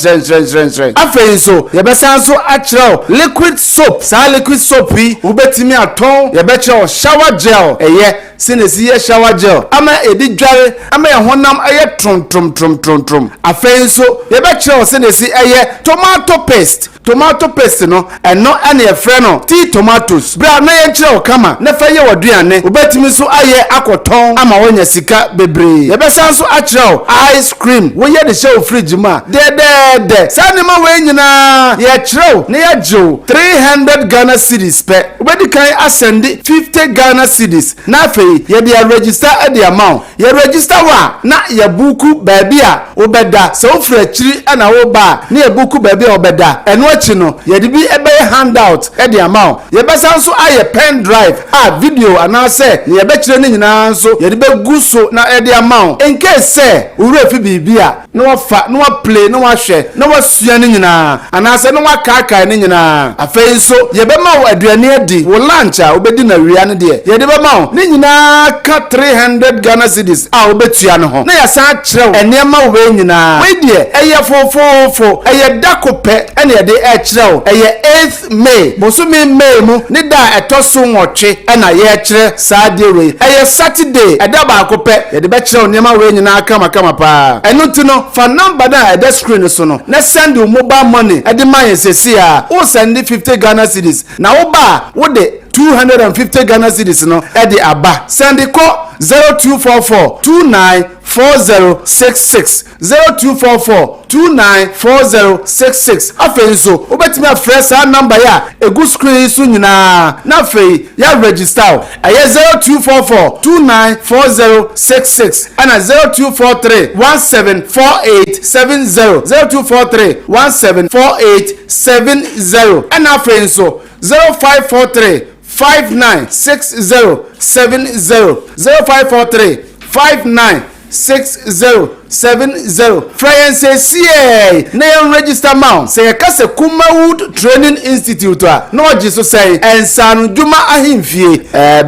Afei so ye besan so achiro liquid soap. Sa liquid soap bi ubetimi aton ye becho shower gel eye sinesi ye shower gel ama edi dware ama ye honam eye trom. Afei so ye becho sinesi eye tomato paste no eno ane ye fre no tea tomatoes bra na ye kire kama na fa ye waduane ubetimi so aye akoton ama wonya sika bebre ye besan so achiro ice cream wo ye de show fridge ma de sanima we nyina ye chiro na ye jo 300 Ghana cedis pe ubedi kan ascend 50 Ghana cedis na fe ye de register at the amount ye register wa na ye buku baabi a obeda so fra chiri ana wo ba na ye buku baabi a obeda eno achi no ye de bi ebe handout at the amount ye besan so aye pen drive video ana se ye be chire ni nyina so ye de be guso na at the amount in case say ure fi bibia na wa fa na wa play na wa hwe na wa sua ni nyina ana se na wa kaka ni nyina afei so ye be ma wo aduane adi wo lunch a obedi na wia ne de ye de be ma wo ni nyina nyina ka 300 Ghana cedis a obetua no ho na ya san kyerɛw enema we nyina we de eye fofofo eye dakope ene ye de kyerɛw eye 8th May bosumi May mu ne da etoso nwotwe ena ye kyerɛ saa de we eye Saturday eda ba akope ye de be kyerɛw enema we nyina kama pa eno ti no fa number na eda screen so no na send your mobile money ede man yesesi a o send 50 Ghana cedis na wo ba wo de 250 Ghana cedis no edi aba send the call 0244 294066 0244 294066 afenso obetimi afresh our number ya egu screen so nyina na fe ya register aye 0244 294066 ana 0243 174870 0243 174870 ana afenso 0543 596070 0543 596070 Friends say na register mount say kase Kumawood Training Institute no ji so say ensanu djuma ahimfie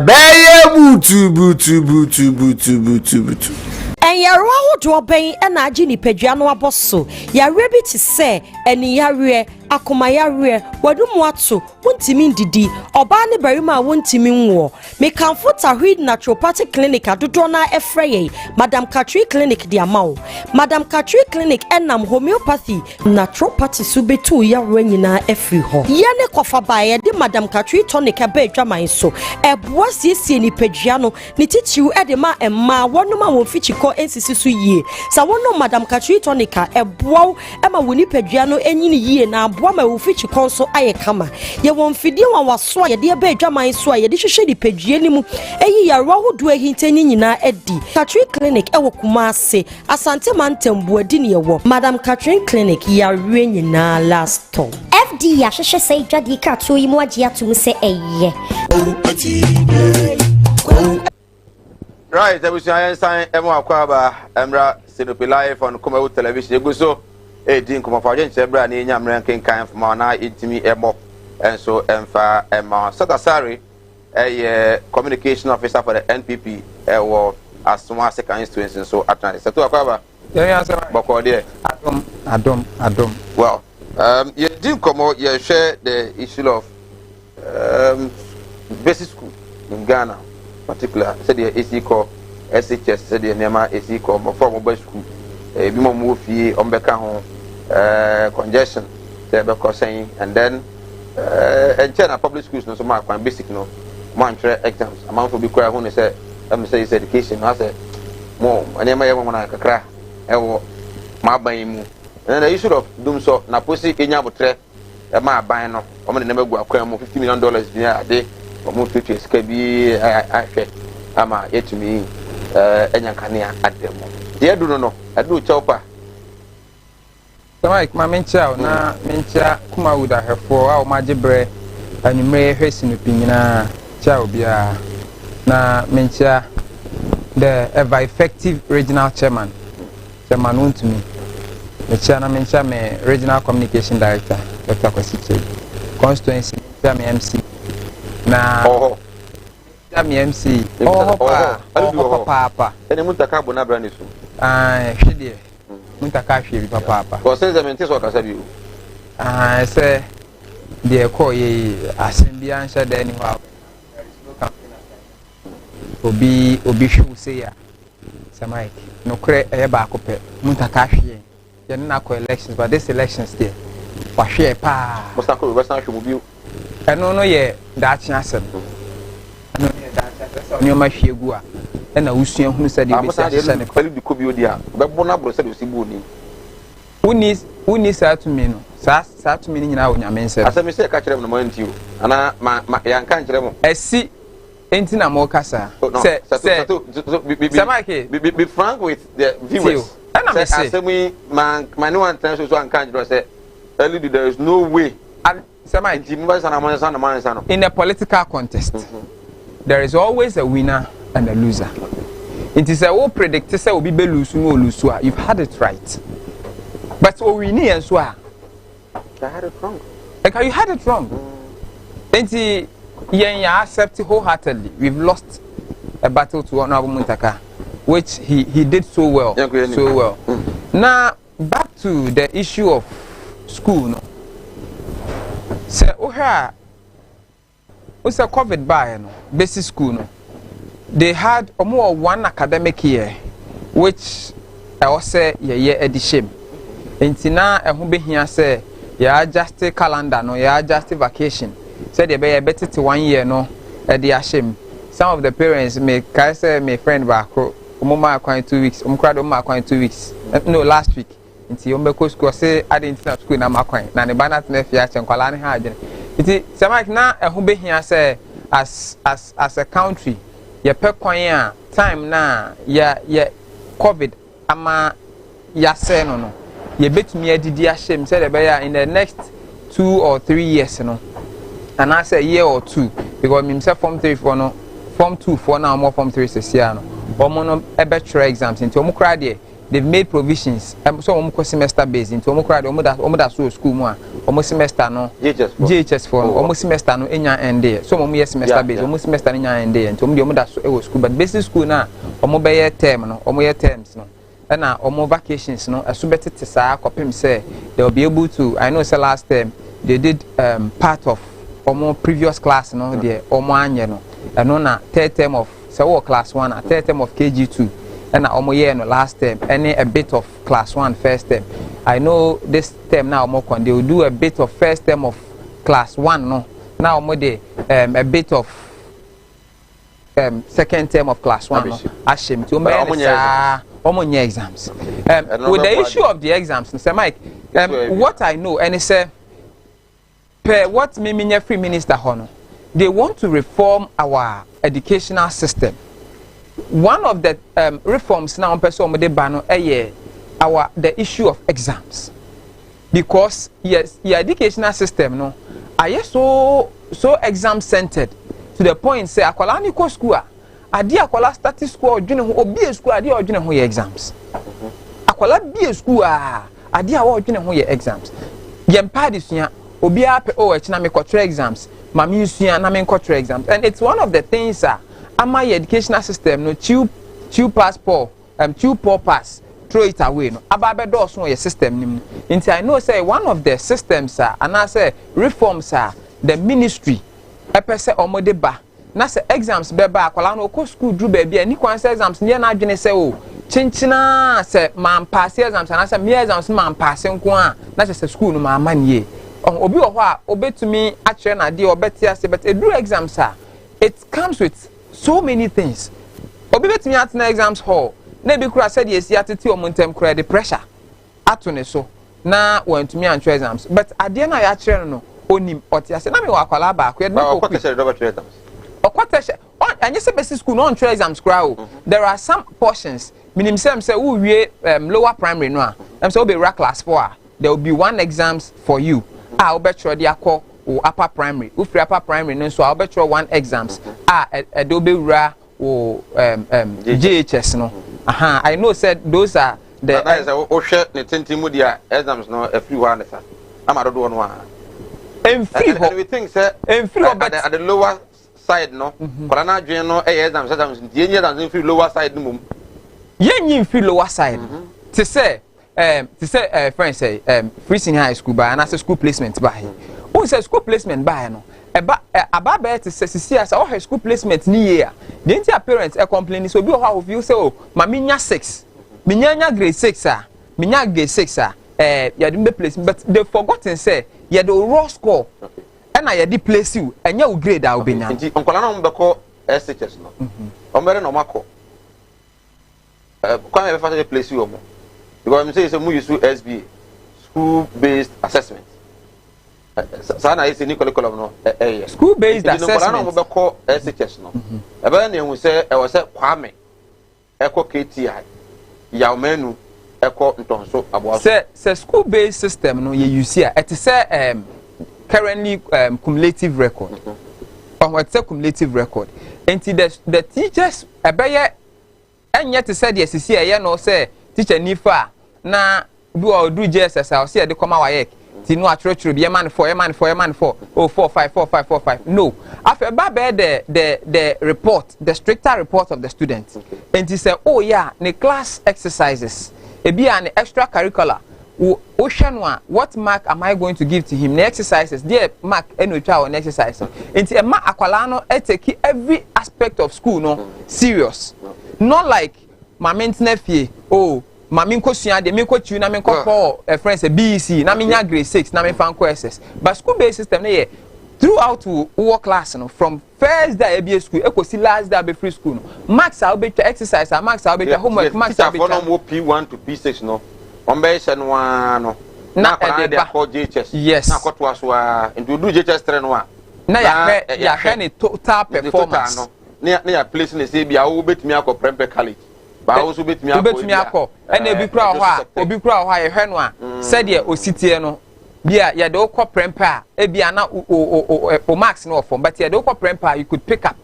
beye butu en yarwa hodo ben na agi ni padua no aboso yarwe bi ti se eni yarwe akoma yarwe wadum ato wontimi ndidi oba ne barima wontimi nwo me kanfo tahwid naturopathic clinic adodo na efreye Madam Katri clinic di amawo Madam Katri clinic enam homeopathy naturopathy subetu yarwe nyina efri ho ye ne kofa bae de Madam Katri tonic aba adwaman so eboa siesie ni padua no ne titiw ede ma emma wonum a wonfichiko ensisi so yie sa wono Madam Katri tonic eboa ema woni padua no enyini yie na aboa ma wofichi konso aye kama ye wonfidi wa waso ye de aba adwaman so ye de hwehwe di padua ni mu eyi yarwa hodo ahintani nyina edi Katri clinic ewo Kumase asante mantembu adi ne yewo Madam Katri clinic yarwe nyina last time FD ya hwehwe sei dwadi ka to yi mu agye atum se eye right we say sign emo akwaba emra Sinopi live on Kumawood television eguso din kuma fa agent ebra na enya mran kenkan fama na itimi ebo enso emfa ema Satasari communication officer for the NPP ewo Asuma second constituency so atna setu akwaba boko de adom well you din komo you share the issue of basic school in Ghana particular said the AC call SHS said the nema AC call for mobile school bi mo mo fie ombeka ho congestion they be saying and then and China public schools no so mark and basic no man try exams amount for be cry who say say is education I say mo anema ye mo na kakra ewo ma ban mu and the issue of dum so na posi enya botre e ma ban no o me na magu akwan mu $50 million bi ade o mo tutu ska bi ahwe ama yetumi enya kanea ademo de du no adu chopa Mike ma mencha na mencha Kumawood ahefo a o ma gibre anumre hwe Sinopi nyina cha obia na mencha the ever effective regional chairman want me the chairman mencha me regional communication director Dr. Kwasiche constituency me MC na me MC papa ene mutaka bona brand so hwede mutaka hwe bi papa ko sense mente so kasa bi say the call ye assembly answer there ni wa obi hwe say ya Samai no kre e ba akopɛ mutaka hwe ye na ko elections but this elections there wa hwe pa mustako we san hwe mu bi eno no ye da chi asem eno ye da chi asem onye ma hwe gu a na usua hunu sɛ de bi sɛ ne kwali bi ko bi odi a be bona bro sɛ de si bu ni uni saa tumi no saa tumi ni nyina wo nyame nsɛ asɛm sɛ ka kyerɛ mo no ma ntio ana ma ya nka kyerɛ mo ɛsi enti na mo kasa sɛ be frank with the viewers asɛm yi ma ne one time so anka kyerɛ sɛ early there is no way in a political contest there is always a winner and a loser. It is a all predict say will be lose no lose. You've had it right. But what we need as well. I had it wrong. Like you had it wrong. And you accept wholeheartedly. We've lost a battle to Honorable Muntaka, which he did so well. Now, back to the issue of school. No? So, what's a COVID by basic school? No? They had more one academic year, which I was say year edition. Until now, I who be here say ya adjust calendar no, ya adjust vacation. Said they be better to 1 year no, at the ashim. Some of the parents may say my friend back. Mama acquired 2 weeks. Mama acquired 2 weeks. No, last week. Until you school say I didn't start school na acquired. Na ne banat ne fiache nkwalani haje. Iti samaki na who be here say as a country. Ya pe kwanya time na ya COVID ama ya say no. You bet me a didi ashim said in the next 2 or 3 years no. And I say a year or 2 because himself form 3 for no form 2 for now more form 3 this year no. Omo a better exams into omo cry there. They've made provisions. So omo semester based into omo cry omo that school mo omo semester no JHS for omo semester no enya end there. So omo year semester based omo semester enya end there. Into omo that school but basic school na omo be year term no omo year terms no. And now omo vacations no as better to say kopim say they will be able to. I know say last term they did part of omo previous class no there omo anye no and na third term of so class 1 and third term of KG2 and omo year no last term and a bit of class 1 first term. I know this term now omo they will do a bit of first term of class 1 no now omo dey a bit of second term of class 1 no ashim to omo exams. With the issue of the exams, Mr. Mike, what I know, and it's what Miminya Free Minister Hono, they want to reform our educational system. One of the reforms now, the issue of exams, because yes, the educational system no, are so exam centered to the point say akwalani ko school. Adi akwala status school odwene ho obi school adi odwene ho ye exams akwala bi school adi a odwene ho ye exams yempa disua obi ape na me control exams mami usua na me control exams and it's one of the things ama your educational system no chew passport chew poor pass throw it away no ababe do so your system nim nti I know say one of the systems and I say reforms the ministry epese omode ba na se exams beba akwala no ko school dru ba bia ni kwan se exams ne na adwene se o chinchina se man pass exams na se me exams man pass nko na se school no ma manie obi wo ho a obetumi a kire na de obetia se but edu exams it comes with so many things obi betumi atena exams hall na bi kura said yes yatete o montem kura the pressure ato ne so na wantumi antwe exams but ade na ya kire no onim otia se na me wa akwala ba akwa de ko and you say basic school no exams there are some portions minim say who we lower primary no say we be class 4 there will be 1 exams for you I bet you dey akọ upper primary if upper primary no so I bet you 1 exams do be ra JHS no I know said those are the that is o hwe ne tentimu dia exams no every one sa amado do no and we think say at the lower side no korana dwen no exams yenye dan free lower side no mum yenye free lower side to say friends say free senior high school by and as school placement by who say school placement by no aba be to say see as our school placement ni year the entire parents complain so be how you say oh ma minya 6 minya grade 6 minya grade 6 ya dey placement but they forgotten say ya the raw score and I dey place you and your grade a obenya nti onkola na mbeko SHS no omere no mako kwa me fa place you omo because me say mu use SBA school based assessment sana ese ni curriculum no school based assessment onkola na mbeko SHS no ebe na ehun say e wo say kwame eko KTI ya menu eko ntonso abo say school based system no ye use here it say currently cumulative record what's a cumulative record and the teachers ebeye enye to say the SCC no say teacher nifa na do JSS or say the come awayek ti no atro be man 4 oh 4 5 no after ba the report the stricter report of the student and he say oh yeah the class exercises e be an extracurricular what mark am I going to give to him the exercises there mark any child on exercise and e ma akwala no take every aspect of school no serious not like my maintenance fee oh mami nko sua de me nko tu na me nko for friends a BEC na me nya grade 6 na me fan ko SS but school based system na here throughout to work class no from first day ABA school e ko si last day be free school no max a be exercise a max a be homework max a be P1 to P6 no on be se no no na kwa de ko JHS yes na ko to aso a ndu do JHS 3 no a na ya hwe ni total performance na ya place na say bia wo betimi akọ prempe college ba wo so betimi akọ ena obi kura ho a ye hwe no a said ye ositie no bia ya de okọ prempe a e bia na o max no form but ya de okọ prempe you could pick up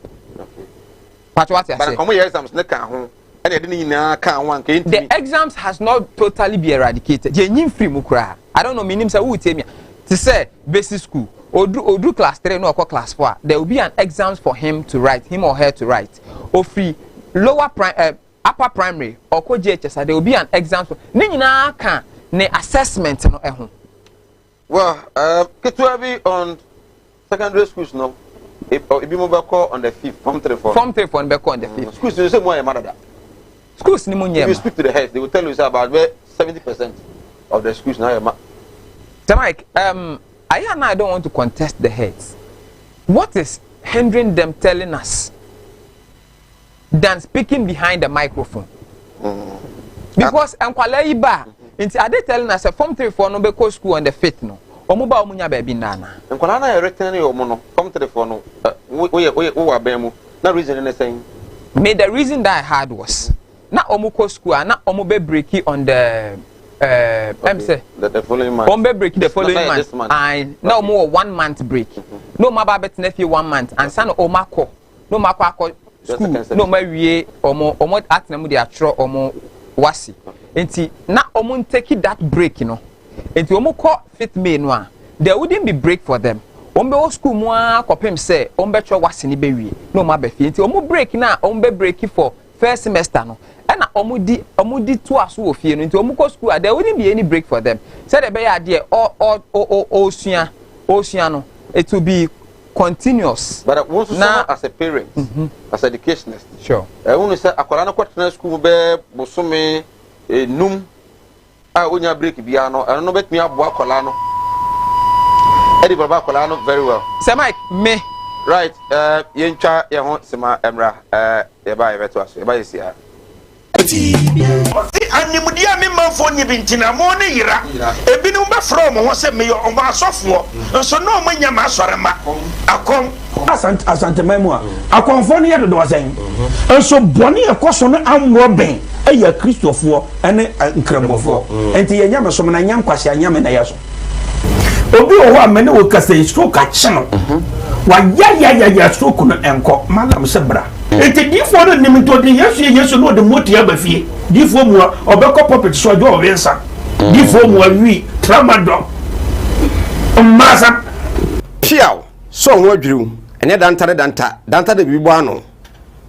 what you say but come exams na kan ho ena de ni na kan ho anka the exams has not totally be eradicated ye nyim free mu kura I don't know meaning say who tell me to say basic school Odu class 3 no or class 4 there will be an exams for him or her to write or free lower upper primary or ko JHS there will be an exam for ni nyina kan ne assessment no ehun well ketwa bi on secondary schools no e bi mo ba call on the 5th form 3 on be call on the 5th schools say mo ya madada schools ni mo nyema if you speak to the heads they will tell you about 70% of the schools now ya Mike I don't want to contest the heads. What is hindering them telling us than speaking behind the microphone? Because Ankwala Iba, are they telling us a form 3 for no be school on the 5th no? Omuba omunya baby nana. Ankwala na written your mono form 3 for no. We abemu. Na reason is saying. Me the reason that I had was na omuko school na omube breaky on the the following month. Ombe break the following month. And no more 1 month break. No more babet nephew 1 month. And son omako. No mako school. No my wie omo at namu de atro omo wasi. Enti na omo take that break you know. Enti omo ko 5th May no a. There wouldn't be break for them. Ombe o school mo akopem say ombe tro wasi ni be wie. No ma be fi. Enti omo break na ombe break for first semester no. Na omudi to aso ofie no nti omuko school there wouldn't be any break for them said be ya there osua no it will be continuous but now as a parent as educationist sure wonu say akwara na kwatena school be bosome num a onya break bia no eno no betumi abo akwara no edi baba akwara no very well say Mike me right yentwa ye ho sema emra ye ba ye beto aso ye ba ye sia Osi animudia me manfo nyi bintina mo ne yira ebinu be from ho se me o ma asofo nso no mo nya ma asorema akon asante mamu akonfo ne yedo do wasen nso bone ekoso no amwo ben eya kristofo ene nkrembofo enti ye nya me so na nya nkwase anya me na yeso obi o ho amene o kase stroke a chino wa ya stroke no enko malam sebra enti difo no nim to de yesu no de motia ba fie difo mu obekọ puppet so jo obensa difo mu awi tramadol masa piao so ho adwiru ene danta de bibo ano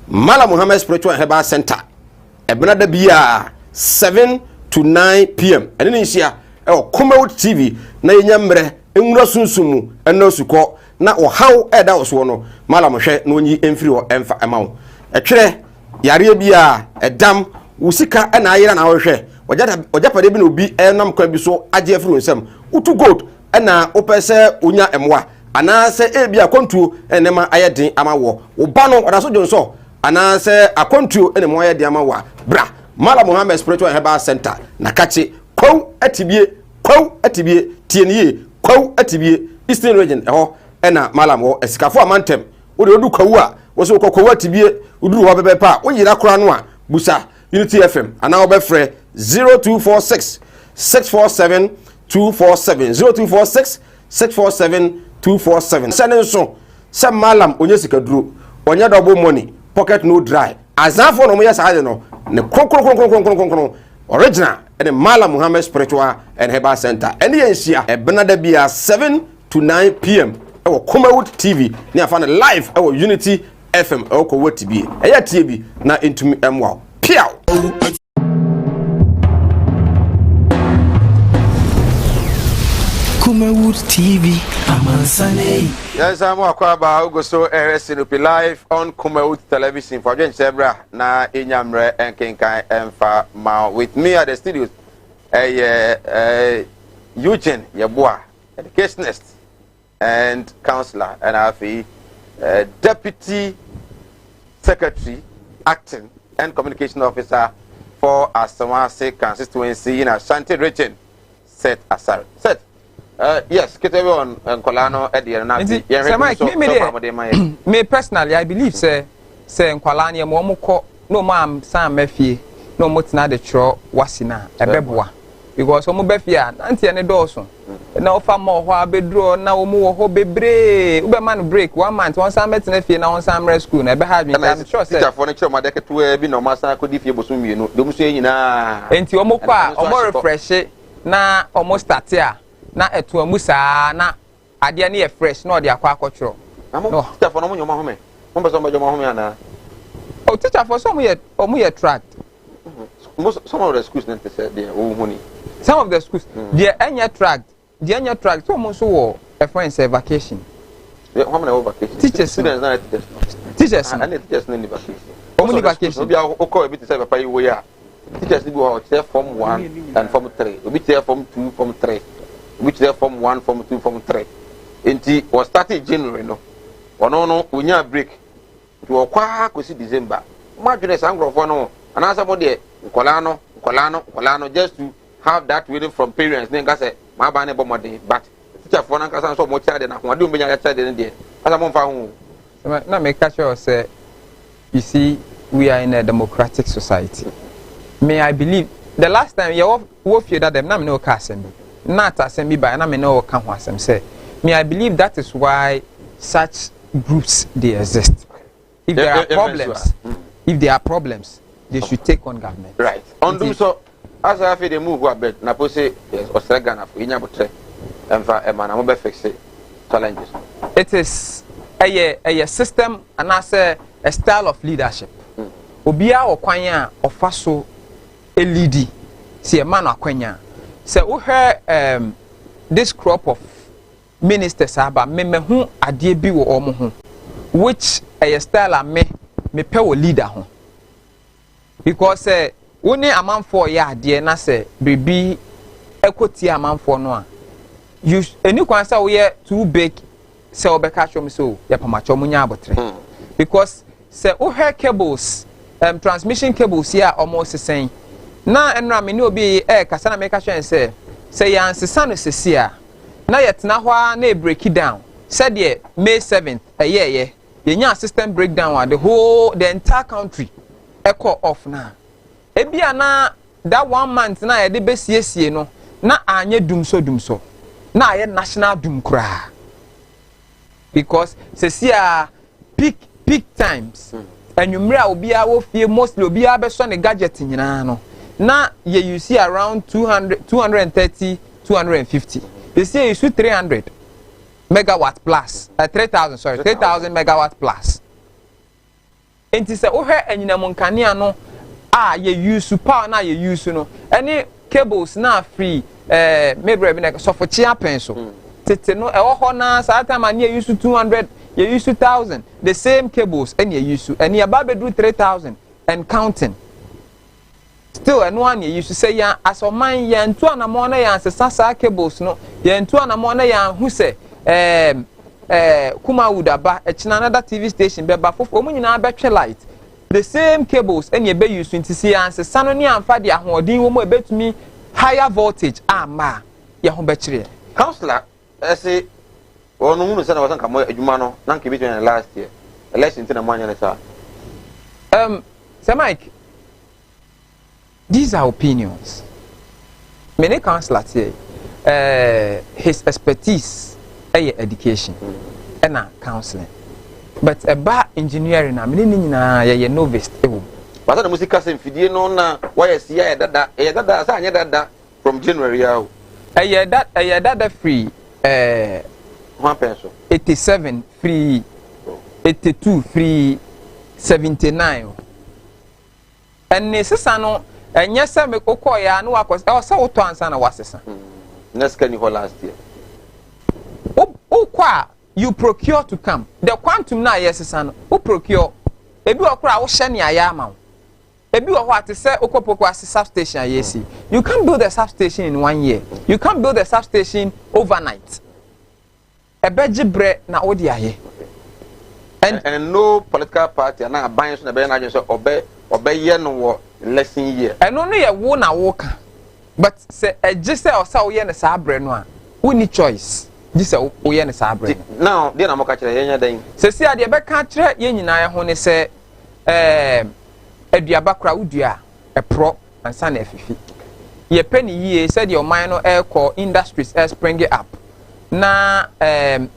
Mala Muhammad Spiritual Herbal Center ebena da bia 7 to 9 p.m. ene ni hia Kumawood TV na yenyamre enwura sunsumu ena osuko na ohaw eda oso no Mala mohwe na onyi emfiri ho emfa emawo etwere yare bia edam usika ena ayira na wohwe ojapade bi na obi enam kwa bi so age afiri nsem utu gold ena opese onya emwa anase ebia kontuo enema ayeden amawo oba no odaso jonso anase akontuo enema ayeden amawa bra Mala Muhammad Spiritual Herbal Center na kache kwaw atibie tienie kwaw atibie Eastern Region eho ena Mala mo esikafo amantem wo de odu kwaw a wo so kwaw atibie uduru ho bebe pa wo yira kora no a busa Unity FM ana wo be frɛ 0246 647 247 0246 647 247 sene so se Malam onye sikaduro onye double money pocket no dry azafo no mo yesa ade no ne kronkron original and Mala Muhammad Spiritual and Herbal Center. And the Asia, a Benada Bia 7 to 9 p.m. Our Kumawood TV. Near found live our Unity FM. Our Kumawood TV. Aya TV na into me wow. Piao. Kumawood TV. Amansane. Yes, I'm Wakwaba Ugoso RSNP live on Kumawood Television for Jen Sebra na Inyamre and Kinkai and Fa Ma with me at the studios. Eugene Yabua, educationist and counselor, and Afi deputy secretary, acting and communication officer for Asamase constituency in Ashanti region. Seth Asare. Seth. Yes, get everyone and Colano at the end. Me personally, I believe say Nkwalani Momoko no ma'am Sam Mefi no mutina de tro wasina ebeboa because omo befia anti ene dawson na ofa mo ho abedro na omo ho bebre ube man break 1 month one sam metina fie na one sam rescue na ebe ha me I'm sure say teacher for na kire ma deke to bi na ma san akodi fie boso mienu dom so nyina enti omo kwa omo refresh na omo start a na eto amusa na ade na ye fresh na ode akwa akotro no teacher for no mo nyoma home mo be so mo nyoma home ana oh teacher for some ye tracked some of the schools not said there honey some of the schools they anya tracked so mo so wo a friend say vacation how many vacation teachers students na teachers and teachers na vacation how vacation obi o call bit say papa you ya teachers be o say form 1 and form 3 obi say form 2 form 3 which say form 1 form 2 form 3 enti was started January no ono unya break to okwa kwesi December ma dwene sangrofo no anasa mo de Nkolano just to have that waiting from parents then ga say ma ba ne bomode but teacher for na kasa so mo child na ho de umbenya ya child ne de asa mo fa ho na make sure say you see we are in a democratic society. May I believe the last time you wo fear that them na me no ka asem na ta asem bi ba na me no ka ho asem say may I believe that is why such groups they exist. If there are problems, they should take on government. Right. On do so, as I feel they move a bit, na pose yes, Australia for inya botre, and for a man, I'm be fix challenges. It is a system and as a style of leadership. Obia o kwanya ofaso a leadi, see a man akwanya. So we heard this crop of ministers aba me hu adie bi wo omo hu, which a style a me pe wo leader ho. Because woni amanfo ya de na se bibi ekoti amanfo no a you eni kwan say we too big say obeka chom so ya pamacho munya abotre because say o hair cables transmission cables here almost sesen na enra me ni obi kasa na make sure say ya ansesa no sesi a na yetna ho na break it down said ye May 7th yenya system breakdown the entire country echo off na ebia na that 1 month na ye de besiesie no na anye dumso na aye national dum kra because sesia peak times anwumre a obi a wo fie mostly obi a be so ne gadget nyina no na ye you see around 230 250 you see you 300 megawatt plus 3,000 megawatt plus. Enti se wo hwe anyinam nkania no a ye use power na ye use no any cables na free mebre bi na so for chia pen so tete no e wo ho na sa time na ye use 200 ye use 2,000 the same cables and ye use and ye ba be do 3,000 and counting still and one ye use say ya asoman ye ntu anamo na ya sesa cables no ye ntu anamo na ya hu se Kumawood aba another TV station be ba fofo omu nyina betwe light the same cables and ye be use to see answer sano ni amfa de ahodin wo mu ebetumi higher voltage ama ye ho be kire counselor say onu hunu se na wasan kamo adwuma no na nke between last year election tin na mo anya ne sa Sir Mike, these are opinions. Many counselors here his expertise education and counseling but about engineering na me ni nyina ye novice But the music has infidie no na why see dada sa anya dada from January out. Dada free 1 peso. 87 free 82 free 79. And nesesa no enye se me kokọ ya no akọ e se woto ansa na wasesa. Next can you last year. Kwa you procure to come. The quantum na yesesa no o procure. Ebi okura wo hye ne aya ama wo. Ebi wo ho ate se okopoko as substation ayesi. You can't build a substation in 1 year. You can't build a substation overnight. Ebeji bre na odi aye. And no political party na ban so na be na just obeye no wo lesson year. And no ye wo na wo ka. But se eji se o sa wo ye ne sa bre no a, wo ni choice. Ji se wo ye ne sa bre. Now, dey na mo ka kire yenya dan. Se si ade be ka kire ye nyina ye ho ne se aduaba kra udua epro ansa na efifi. Ye peni yie se de o man no ekọ industries spring up. Na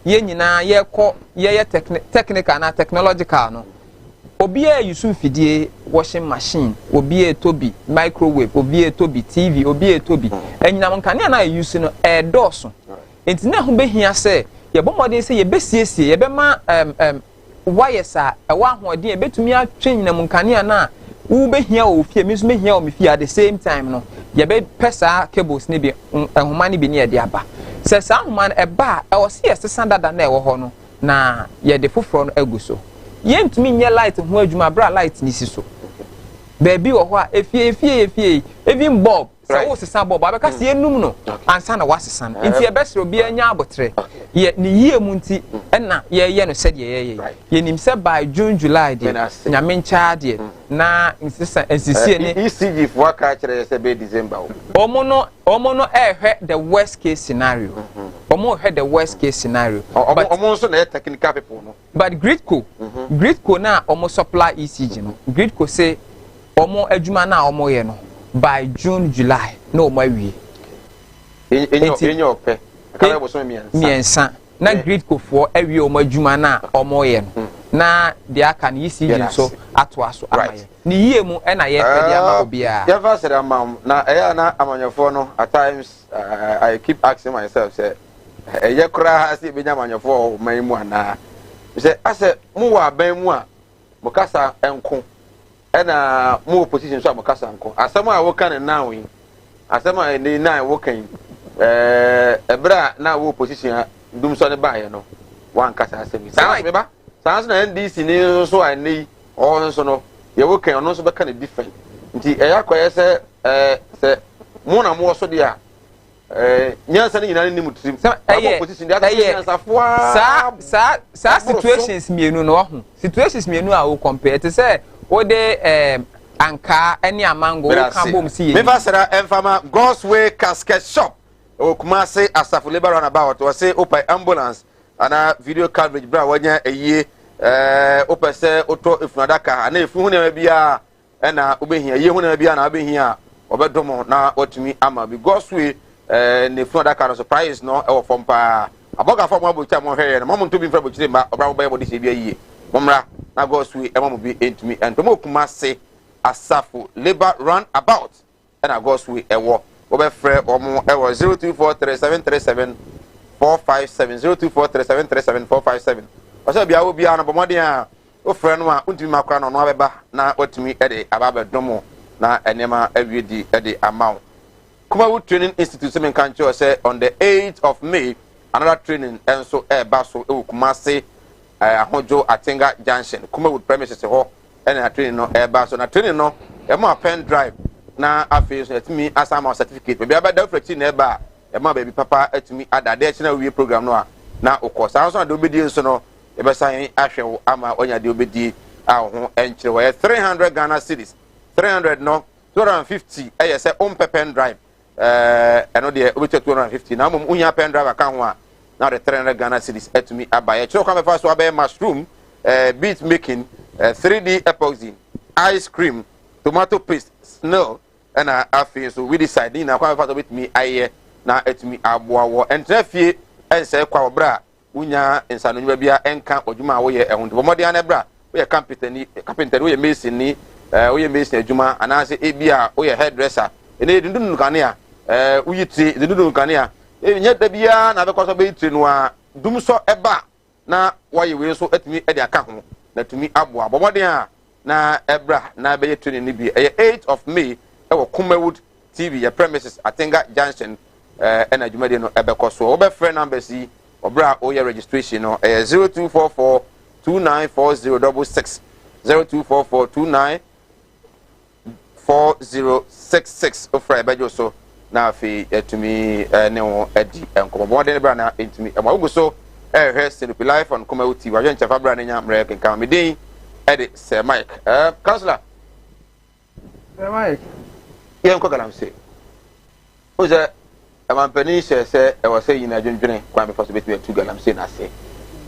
ye nyina ye kọ ye technical na technological no. Obi e yusu fidie washing machine, obi e tobi microwave, obi e tobi TV, obi e tobi. Enyina monka na yusu no doso. Enti na ho behia se ye bomode se ye besiesie ye be ma wires a ewa hoden e betumi atwe nyina monka na wo behia o fie mi so behia o mi fie at the same time no ye be pesa cables ne bi ehoma ne bi ne ye de aba. Se sa homa e ba e wo se ye sesa dada na e wo ho no na ye de foforo no aguso. Ye ntumi nye light ho adwuma bra light ni si so. Baby wo ho a efie even bulb se wo sesa bulb abeka se enum no ansa na wasesa no nti e besro bi anya abotre ye ni yie mu nti na ye no se de ye nim se by June July de nyame ncha de na nsisi ne ECG for ka kire se be December omo no ehwe the worst case scenario omo hwe the worst case scenario but omo so na technical people no but gridco na omo supply ECG no gridco say omo adwuma na omo ye no by June July no omo awie enyo ope ka we bo so miensa na gridco for awie omo adwuma na omo ye no na de aka na ECG so aso amaye ni yie mu e na ye pede ama obia ya fa sere ama na eya na amanyofo no at times I keep asking myself say eye kura asi be nyamanyofo man mu ana say ase mu wa ban mu a mo kasa enko na mu opposition so amokasa enko asema a wo kan na wi asema ni na wo kan ebra na wo opposition dum so ne ba ye no wan kasa asemi sa me ba sans na NDC ni so ani o so no ye wo kan no so be kan different nti eya koye se mu na mu so dia nyansa ni nyina ni mutrim opposition dia nyansa foa sa situations mienu no ho situations mienu a wo compare te say wo de anka eni amango wo kan bom si ye me fasara enfama God's Way casket shop o kuma say asafu labor runabout o say open ambulance ana video coverage bra wanya eye opese oto efunadaka ana efu ne bia na obehia ye hu ne bia na obehia obedomo na otumi ama bi God's Way ne efunadaka no surprise no e wo fompa aboga fom abocha mo hwe no mo nto bi mfra bochire ma obra wo ba bo de se bia yie momra na God's Way e mo bi entumi entomo kuma say asafu labor runabout na God's Way e wo obefre omo e wo 0243737457 0243737457 oso bia wo bia na bomode a o frɛ no a untumi makra no no abeba na otumi de ababa domo na enema awiedi de amount Kumawood Training Institute se men kan cho say on the 8th of May another training enso ba so e Kumase ahojo Atenga Junction Kumawood premises ho na training no ba so na training no e mo pen drive na afi so etimi asama certificate bia ba da frati na ba e ma baby papa etimi adade china wie program no a na okosa so na do obedi nso no e be san ahwe ama onya de obedi a ho enchire wo 300 Ghana cedis 300 no 250 e say on pen drive eno de obetu 250 na mum unya pen drive aka ho a na the 300 Ghana cedis etumi abaye chiro kwa me fa so abaye mushroom beat making 3D epoxy ice cream tomato paste snow and afi so we decide na kwa me fa so betumi aye na etumi aboa wo entrefie ense kwa obra unya ensano nyuma bia enka odwuma wo ye ehunde bomode an ebra wo ye carpenter wo ye mason ni woyɛ mason adwuma anaasɛ ebia woyɛ hairdresser ene dundun kanea woyi tri dundun kanea nya da bia na bɛkɔ so bɛyi tri no a dum so ɛba na wɔyɛ wei so atumi ɛde aka ho na tumi aboa bɔmɔden a na ɛbra na bɛyɛ training ni bi ɛyɛ 8th of May ɛwɔ Kumawood TV yɛ premises Atenga Junction ɛna dwumadi no ɛbɛkɔ so wɔbɛfrɛ numbers yi ɔbra oyɛ registration no ɛyɛ 0244 294066 0244 294066 ofra ɛbɛgye so na afei atumi ne ho adi nkɔmmɔbɔden bra na ɛntumi ɛma wogu so ɛhwɛ Senupi live on Kumawood TV wahwɛ nkyɛfa bra ne nya mmerɛ kenka medin ɛde Sir Mike councillor Sir Mike yɛn kɔ galamsey o sɛ ɛmampanin hyɛ sɛ ɛwɔ sɛ yina dwendwene kwan bɛfa so bɛtumi atu galamsey no ase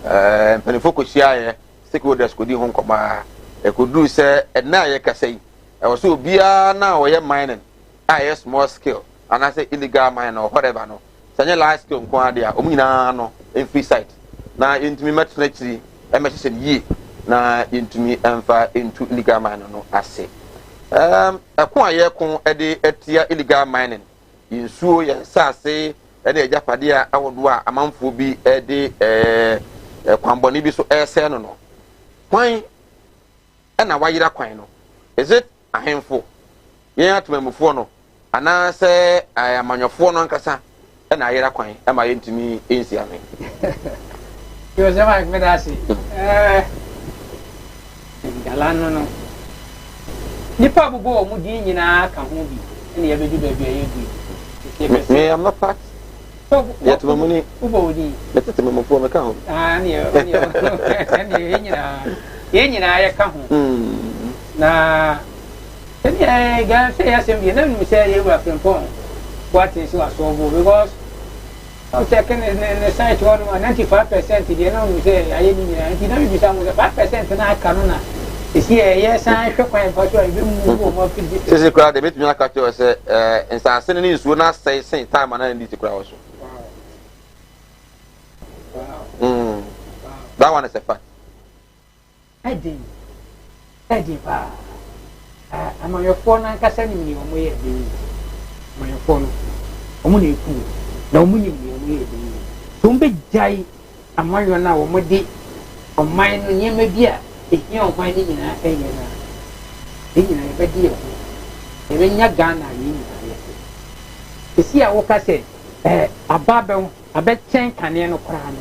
mpanimfoɔ kɔhyiaeɛ stakeholders kɔdi ho nkɔmmɔ a ɛkɔduru sɛ ɛna a yɛkasa yi ɛwɔ sɛ obiara na ɔyɛ mining a ɛyɛ small scale anaasɛ illegal mining or whatever no sɛ nyɛ large scale nko adeɛ a ɔmo nyinaa no ɛmfiri site na yɛntumi mɛtena akyiri ɛmɛhyehyɛ no yie na yɛntumi ɛmfa into illegal mining no ase ɛko a yɛko ɛde atia illegal mining yɛnsuo yɛn saase ɛde agyapadeɛ a ahodoɔ a amanfoɔ bi ɛde kwanbɔne bi so ɛsɛɛ no no kwan ɛna wayera kwan no is it ahemfo yɛn atomamufoɔ no anaasɛ amanyɔfoɔ no ankasa ɛna ayera kwan ɛma yɛntumi ɛnsi ame yo sɛ Mike medase galano no nipa bobɔ wɔ mu di nyinaa ka ho bi ɛna yɛbɛdu baabi a yɛdu me am not part yet mamuni ubodi metete mamufoɔ meka ho ne yɛnyinaa yɛka ho na ɛne ga sɛ yɛasɛm bi na nim sɛ yɛwura frempɔn boaten si wasɔɔbo because ɔsɛke ne site hɔ no 95% deɛ na ɔnim sɛ ayɛ ne nyinaa nti na mebisa mo sɛ 5% na aka no na ɛsi ɛyɛ san hwɛ kwan mfa so a ɛbɛmu wɔ ma fidi sisi koraa de bɛtumi aka kyerɛ sɛ nsase no ne nsuo no asɛe sen time ana ne di koraa wɔ so that one is a fact ɛden paa amanyɔfoɔ no ankasa nim ne ɔmo yɛ den amanyɔfoɔ no ɔmo na ɛku na ɔmo nim ne ɔmo yɛ den so ɔmbɛgyae amanyɔ no a ɔmo de ɔman no nneɛma bi a ehia ɔman no nyinaa ɛyɛ na ɛnyina yɛbɛdi yɛ ho yɛbɛnya Ghana yɛ nyinaa yɛ ɛsi a woka sɛ abɛkyɛn kaneɛ no koraa no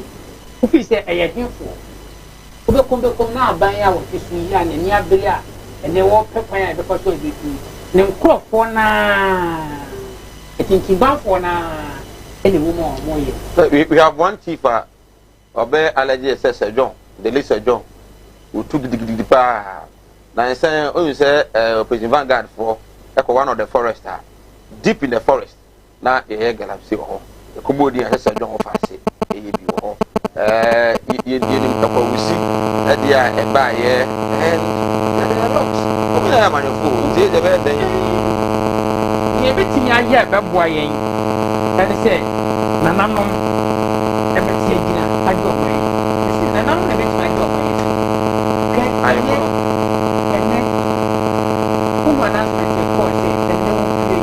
wofi sɛ ɛyɛ henfoɔ wobɛkɔm na aban a wɔte so yi a n'ani abere a ɛnɛ wɔpɛ kwan a ɛbɛfa so ɛbɛtu ne nkurɔfoɔ naa ɛtintimbanfoɔ naa ɛne wo ma ɔmo yɛ we have one chief a ɔbɛ allergy sɛ Sir John the late Sir John wotu gidigidi paa na nsɛn oyin sɛ President Vanguard for ɛkɔ one of the forest deep in the forest na yɛyɛ galamsey wɔ hɔ ɛkɔbɔ di yɛn Sir John ɔfa ase ɛyɛ bi wɔ hɔ yɛnim ɛkɔ wusi ɛde a ɛba yɛ ɔmo yɛ amanyɔfo nti yɛ bɛyɛ dɛn yɛbɛtumi ayɛ ɛbɛboa yɛn ɛne sɛ nananom ɛbɛte agyina agye ɔmo yɛ ɛsɛ nananom na ɛbɛtumi agye ɔmo yɛ ɛnɛ womu announcement ɛkɔɔ sɛ ɛnɛ wokure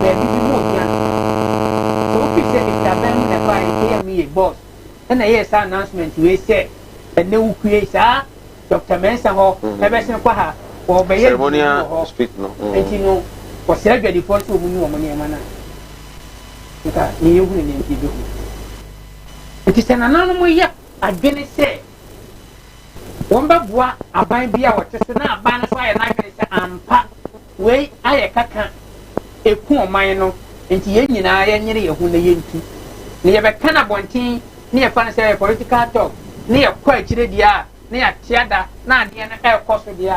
baabi bi mu ɔbia no sɛ wofi sɛ ɛfiabɛn mu na ɛba ɛkɛyɛ me yɛ boss ɛna ɛyɛ saa announcement wei sɛ ɛnɛ wokure saa Dr. Mensa hɔ ɛbɛsen kɔ ha wɔbɛyɛ ceremonial street no nti no wɔsɛ adwadifoɔ sɛ ɔmu ne ɔmo nneɛma no nka ne yɛhu ne nti bɛhu nti sɛ nananom yɛ adwene sɛ wɔn bɛboa aban bi a wɔte so na aban no so ayɛ n'adwene sɛ ampa wei ayɛ kaka eku ɔman no nti yɛn nyinaa yɛnyere yɛn ho na yɛntu na yɛbɛka na abɔnten ne yɛfa no sɛ political talk ne yɛkɔ akyire deɛ a ne yɛateada na adeɛ no ɛrekɔ so deɛ a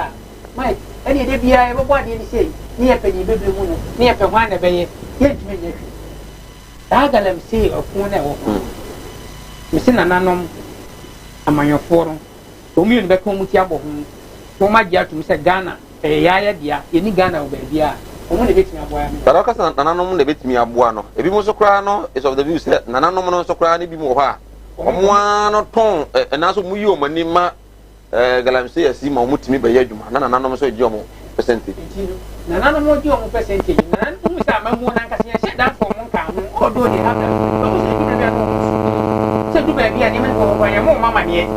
Mike ɛne yɛde biara yɛbɛbɔ adeɛ no sei ne yɛpɛ ne bebree mu no ne yɛpɛ ho a na ɛbɛyɛ yɛntumi nyɛ hwee saa galamsey ɔko no ɛwɔ hɔ mesi nananom amanyɔfoɔ no ɔmmienu bɛka ɔmu ti abɔ ho wɔn agye atom sɛ Ghana ɛyɛ yɛayɛ dea yɛni Ghana wɔ baabi a ɔmo na ɛbɛtumi aboa me but ɔkasa nananom na ɛbɛtumi aboa no ebi mu nso koraa no is of the view sɛ nananom no nso koraa ne bi mu wɔ hɔ a ɔmo ara no tɔn ɛnanso mu yi ɔmo ani ma galamsey asi ma ɔmo tumi bɛyɛ adwuma na nananom nso gye ɔmo percentage. Nana mo di on percentage. Nana mo say amamu na nkase ye share that for mo kan ho. Odo dey have that. Say do baby ani men ko ya mo mama ne.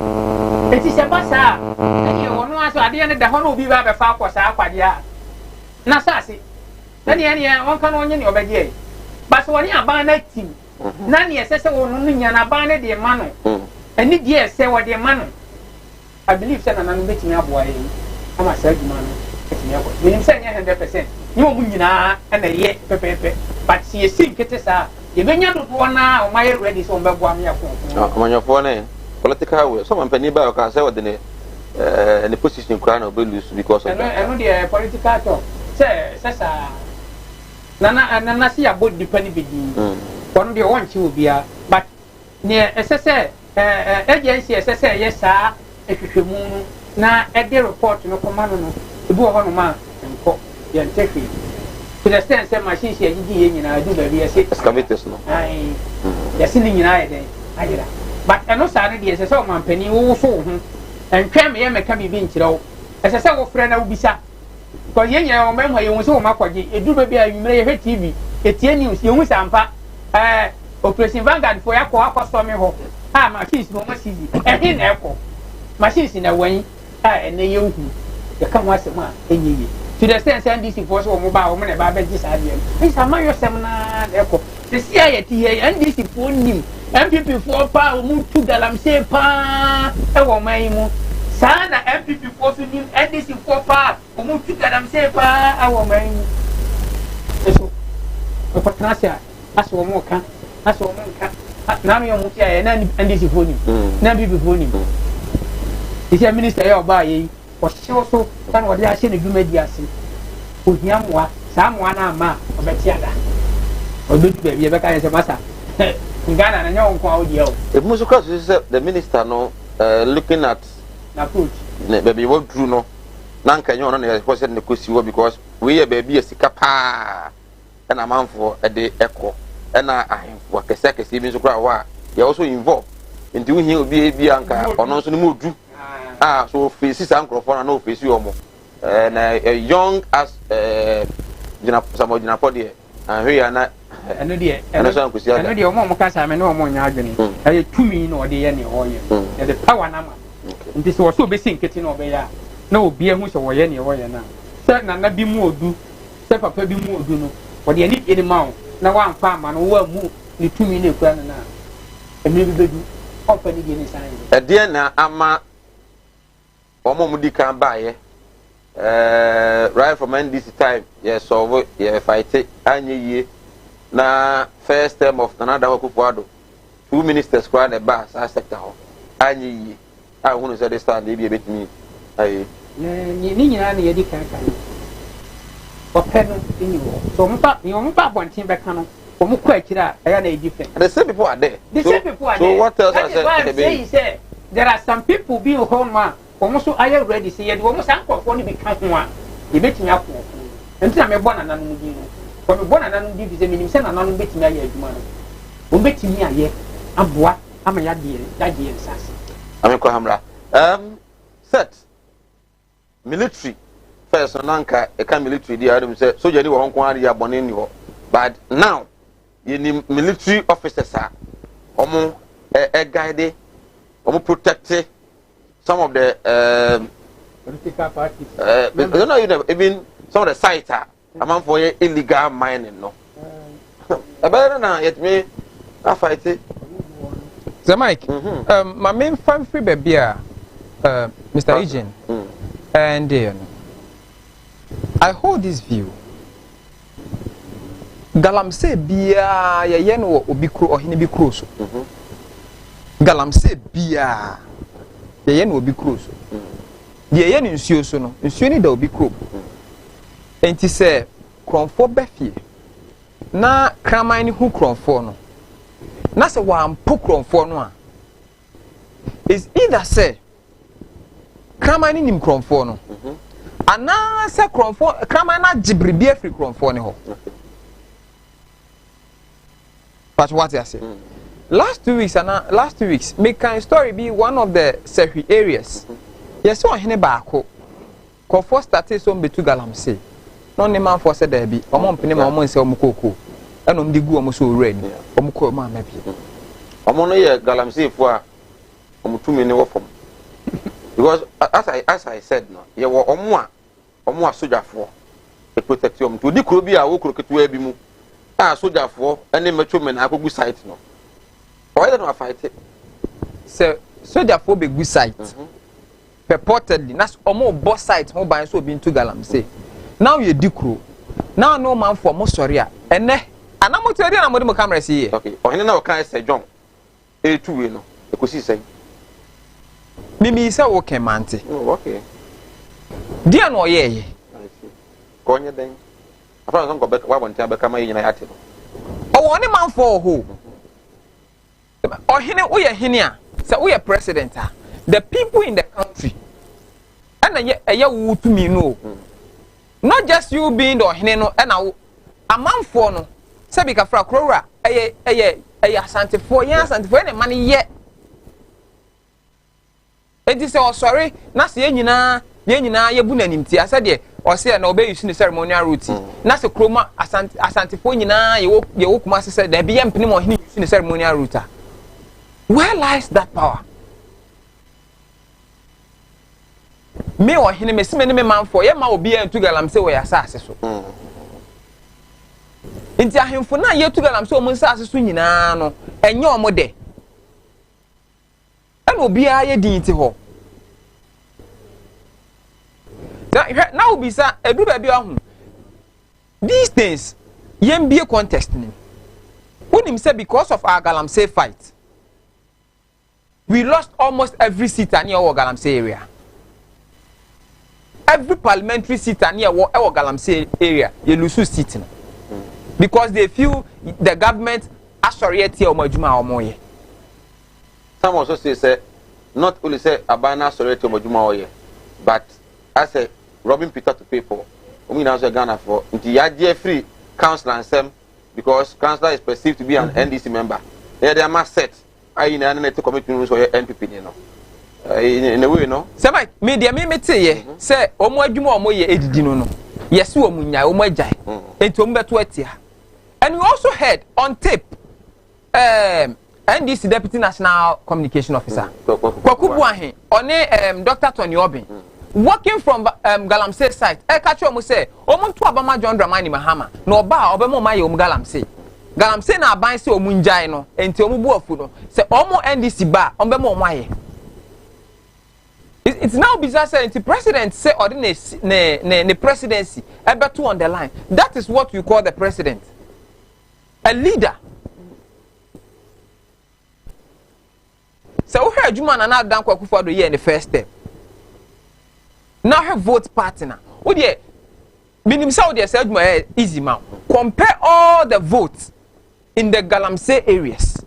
Eti se basa. Eni wono aso ade ne da ho na obi ba be fa akosa akwade a. Na sase. Na ne won kan onye ne obegye. Basa woni aban na team. Na ne ese se wono no nya na aban ne de ma no. Eni die ese wo de ma no. I believe say nana no betimi aboa yi. Ama say adwuma no. Minim say 100%. You mo nyina na ye pepepe. But see sin kete sa. Ye benya do na o my ready so mbebo am ya ko. Amanyofo na political way. Some company ba ka say what the position kra na be lose because of that. And the political talk. Say sa nana see about depend be di. One dey want you bia but ne say agency say yes sir ehwehwemu na e dey report no command no ebu ho no ma enko ye ntefi to the extent say machine she agigi ye nyina do ba bi say excavators no ai ya sini nyina ye den ayira but eno sa no dey say o man pani wo so ho entwem ye meka bi nkyira wo ese say wo frɛ na wo bisa ko ye nyina o memha ye wo so wo makwaje edu ba bi anwumre ye hwe tv etie news ye hu sampa operation Vanguard for yakọ akọsọ mi ho machines no ma sisi ehin na ekọ machines na wan ene ye hu ye ka wa sema enyiye to the extent say NDC force wo mo ba wo na ba be ji sa dem isa ma yo sem na ekọ se si aye ti ye NDC for nim MPP for pa wo mu tu galamse pa e wo man mu sa na MPP for nim NDC for pa wo mu tu galamse pa e wo man mu eso ko trasia aso mo kan aso mo kan na me mo tia na NDC phone na bibi phone isi minister ya oba yi o so tan wo dia se ne dwuma di ase o hia moa sa moa na ama obeti ada o do be be ka yese masa ngana na nyawo kwa o dia o e mo so cause say the minister no looking at na approach ne baby what true no na nka nyawo no ne ko se ne kosi wo because we ye baby esika pa na manfo e de ekọ na ahemfo akese bi nso kra wa ye also involved nti wo hia obi bi anka ono nso ne mo du so face san microphone na no face yo mo na young as jina samo jina podi ahwe ya na eno de eno de mo kasa me no mo nya adwene e tumi na ode ye ne hoye e the power na ma nti so so be sinketi na obe ya na obi ehu so wo ye ne hoye na se na bi mu odu se papa bi mu odu no ode ani eni ma na wa mfa ma no wa mu ni tumi na ekura na emiri bi bedu ofa ni ge ni san e de na ama omo mu di kan ba ye right from NDC time ye solve ye fight anye ye na first term of Nana Akufo-Addo 2 ministers kwa na ba sa sector ho anye ye a hunu say this stand e bi betimi ayi ni nyina na ye di kan kan openo ni wo so mpa bontin be kan no omu kwa akira aya na e different the same people are there so what else I say there are some people being home man omuso aye ready say ye de omuso ankofo ni be kan ho a ye betimi akọ enti na me bo na nanu di no ko me bo na nanu di bize minim se na nanu betimi aye adwuma no o betimi aye aboa ama ya de nsase amekọ hamra set military first nanka e ka military di adam say soldier ni wo hon kon ari abone ni ho but now you need military officers are omo guide omo protect some of the political parties you know even some of the sites are among for illegal mining no better na yet me I fight it so Mike my main fan free baby Mr. Eugene and I hold this view galamse bia ye no obi kro ohene bi kro so galamse bia ye no obi kro so ye no nsuo so no nsuo ni da obi kro enti se kronfo befie na kraman ni hu kronfo no na se wa ampo kronfo no a is either say kraman ni nim kronfo no ana se kronfo kraman na jibribi afri kronfo ne ho but what I say last 2 weeks make kind story be one of the Sehui areas yes so hene baako Kofo started so be to galamsey. No ne man for said there be. Omo mpene ma omo nse omo koko. Enom di gu omo so red. Omo ko ma mebi. Omo no ye galamsey fo a omo tumi ne wo fom. Because as I said no, ye wo omo a sojafo. E protect you to di kuro bi a wo kuro ketewa bi mu. Ah sojafo ene metro men akogu site no. Why don't I fight it? So sojafo be good site. Purportedly, that's almost both sides who buy so being to galamsey. Now you dikro. Now no man for most sorry. And I'm not telling you I'm going to camera see. Okay. Or now can I say John? A2 you know. You could see say. Mimi is okay, Manti. Oh, okay. Dear no ye. I see. Go on your then. I found some go back one time become in a Oh, one man for who? Or hine we are hinia. So we are president. The people in the country, and a year to me no, not just you being the Hineno, and a man for no, Sabika fra Crora, a Santa 4 years and for any money yet. It is all sorry, Nasi Yenina, Yabunanimti, I said, or say an obey in the ceremonial routine. Nasa Chroma, a Santa Fonina, your oak master said, there be more in the ceremonial route. Where lies that power? Me or him me see me man for ye ma obi en to galamsey we asase so nti ahemfo na ye to galamsey o mun asase so nyina no enye o mo de en obi a ye din ti ho na obi sa edu ba bi ahu these days yem be contest ni unim say because of our galamsey fight we lost almost every seat near our galamsey area. Every parliamentary seat near our galamsey area, you lose seat because they feel the government has sorority or majuma or more. Some also say not only say abana sorority or majuma, but I say robbing Peter to pay for. We now say Ghana for the free councillor and some because councillor is perceived to be an NDC member. They are must set. I in an commitment for your NPP, you know. In a way, no. Some media me say, O mo adwuma o mo ye edidi no. Yes, wo munya o mo agyan. Enti o mo beto atia. And we also heard on tape NDC Deputy National Communication Officer Kwaku Buahen on Dr. Tony Obin working from Galamsey site. E ka che o mo say o mo to abama John Dramani Mahama na oba obemo ma ye o mo Galamsey. Galamsey na aban say o mo njai no enti o mo bu afu no say o mo NDC ba obemo o mo aye. It's now bizarre saying the president say or the presidency ever two on the line. That is what you call the president. A leader. So we heard you man and now done for the year in the first step. Now her vote partner. Oh dear. Minim Saudi said easy man. Compare all the votes in the Galamsey areas.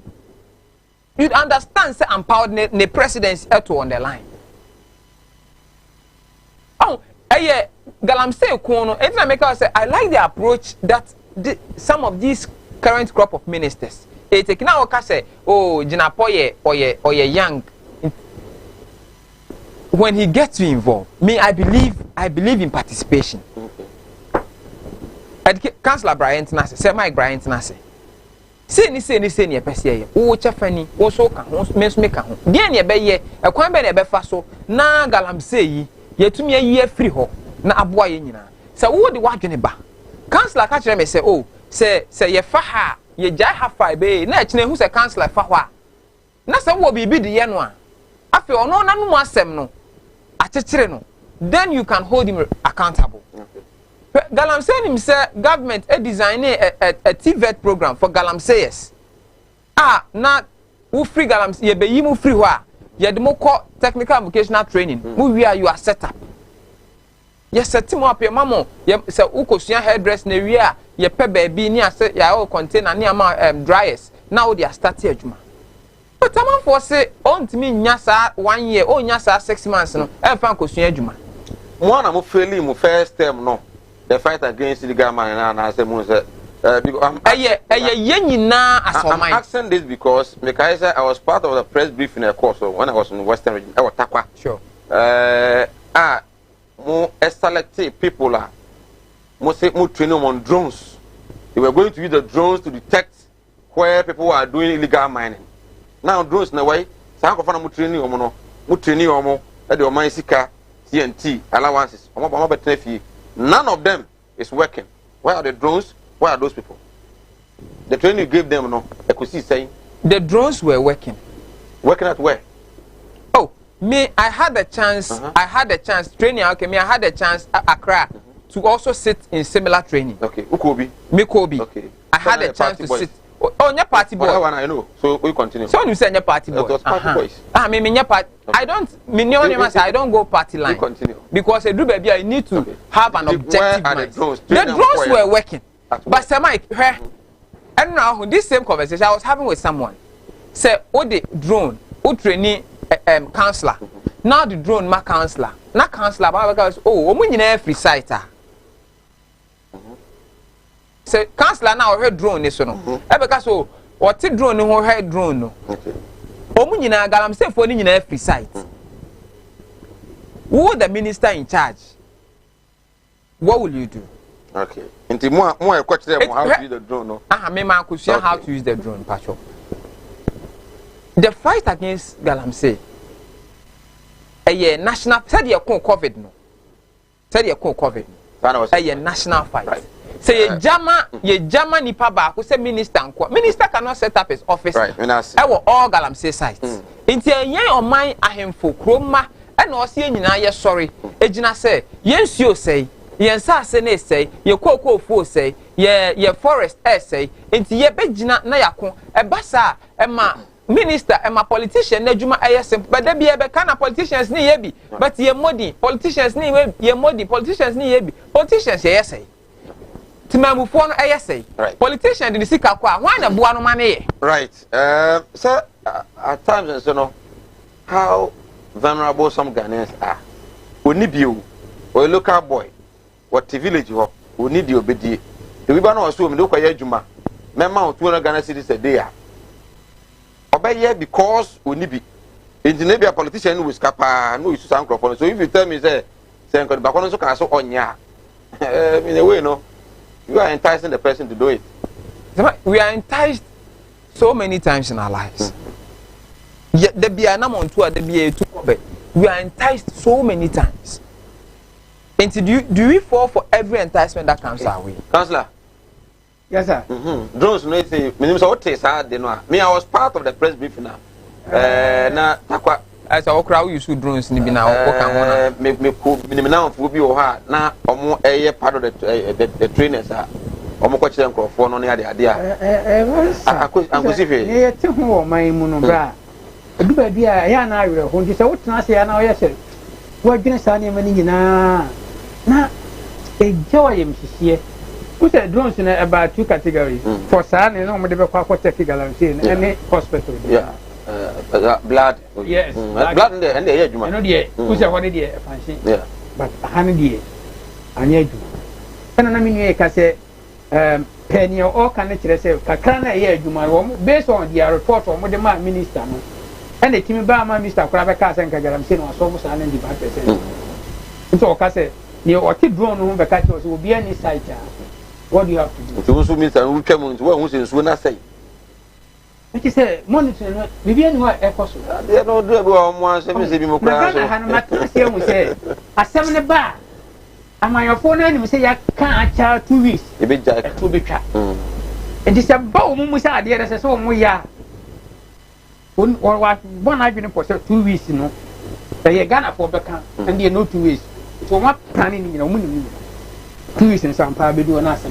You'd understand say empowered the presidency to on the line. Oh, Galamsey Kono, and I make us say I like the approach that some of these current crop of ministers. Take now say, oh, Jinapoye or ye young. When he gets you involved, me I believe in participation. Councillor Brian Nase, say Mike Brian Nase. Say ni ye pese ye. O chefani, o so kan, o make kan. Dia ni be ye, e kwan be na be fa so na Galamsey yi. Yetumi ayi free ho na aboa ye nyina se wo de wadwene ba councillor ka kire me se oh se ye fa ha ye jai ha fa be na kine hu se councillor fa ho a na se wo bibi de ye no a afi ono na no asem no akekere no then you can hold him accountable. Galamsey nim say government design a TVET program for Galamseyers na wo free Galamsey ye be yi mu free ho a ye de mo call technical and vocational training where you are set up. Yes, set him up your mama. Ye say ukosua hairdress na wi a ye pe baby ni ase ya o container ni ama dryers. Now they are starting adwuma. But am for say on to me nya sa 1 year, o nya sa 6 months no. E fa nkosua adwuma. Mo na mo fail mu first term no. The fight against the government na say mo say because I'm asking this because I was part of the press briefing course when I was in Western region. I was Takwa. Sure. more selected people are more training on drones. They were going to use the drones to detect where people are doing illegal mining. Now drones in a way, some of them training that the mine sika TNT allowances. None of them is working. Where are the drones? Where are those people? The training you gave them, no, I could see saying the drones were working. Working at where? Oh, me, I had a chance. I had a chance training. Okay, me, I had a chance at Accra to also sit in similar training. Okay, Ukobi. Me Kobi. Okay. I had a chance to sit. Oh, your party boy. That one I know. So we continue. So you say your party boy. Party boys. Me your party. I don't. Me I don't go party line. We continue. Because a do baby, I need to have an objective mind. The drones were working, but Sir Mike, and now this same conversation I was having with someone. Say, oh the drone, oh trainee counselor. Now the drone ma counselor. Na counselor, but oh, we need free site. Say counselor now her drone is no. Because so what the drone no her drone no. Omu nyina galam say for ni nyina free site. Who the minister in charge? What will you do? Okay. Inti more question them how to use the drone no. Me man could share how to use the drone, Pacho. The fight against Galamsey, a national, said you call COVID no. Said you call COVID. A national fight. Right. Say ye Jama nipa ba who say minister cannot set up his office. Right. I will all Galamsey sites. Inti ye on my ahemfo kroma and no see nyina ye sorry. Ejina say yes you say yen sa se say ye koko fo say ye forest say inti ye begina na yakon e basa e ma minister and my politician na juma ayesem but there be e kind of politicians ni ye bi but ye modi politicians ni ye modi politicians ni ye bi politicians ye say timamufo no ayesay politicians dey sika kwa why na boa no ma ne ye right so at times you know how vulnerable some Ghanaians are oni bio or a local boy what village ho oni di obedie we ba no so me do kwa ye adwuma me ma 200 Ghana cedis a day obey because we need be engineer be a politician who is capable no use microphone. So if you tell me say nko ba kono so ka so onya in a way no you are enticing the person to do it. We are enticed so many times in our lives. Yet there be an amount to there be a two we are enticed so many times. And do we fall for every enticement that comes our way? Councillor. Yes, sir. Drones, no, say, me I was part of the press briefing now. Na takwa as a crowd you should drones ni bina me now for be o na omo part of the trainers omo ko kire nkrofo no na ade akosi ye te ho o man mu no bra edu ba bia ya na awere ho nti se wotena se ya na o ye se wo adwene sa ne mani nyina na enjoy em hihie. We said drones in about two categories. For sun, you know, we have take Galamsey in any hospital. Yeah, blood. Yes, blood and the edge. I know the who's a holiday, fancy. Yeah, but 100 years. And yet, and I mean, I can say, penny or can I say, Kakana, yeah, you might based on the report from the minister. And the Timmy Bama, Mr. Krabakas and Galamsey was almost an end department. So, I say, you are drone home, but catch will be any site. What do you have to do? To also means and we come into what we say. It is a monitor, maybe anyone echoes. They don't do one 7 say, a 7 bar. Am I your phone and say, I can't charge 2 weeks. A bit jack to be trapped. And it's a bomb, we said, there is a song we are. Or what 1 I've been for 2 weeks, you know. They are Ghana for the camp, and they know 2 weeks. So what planning, you know, 2 weeks in some part, we do an answer.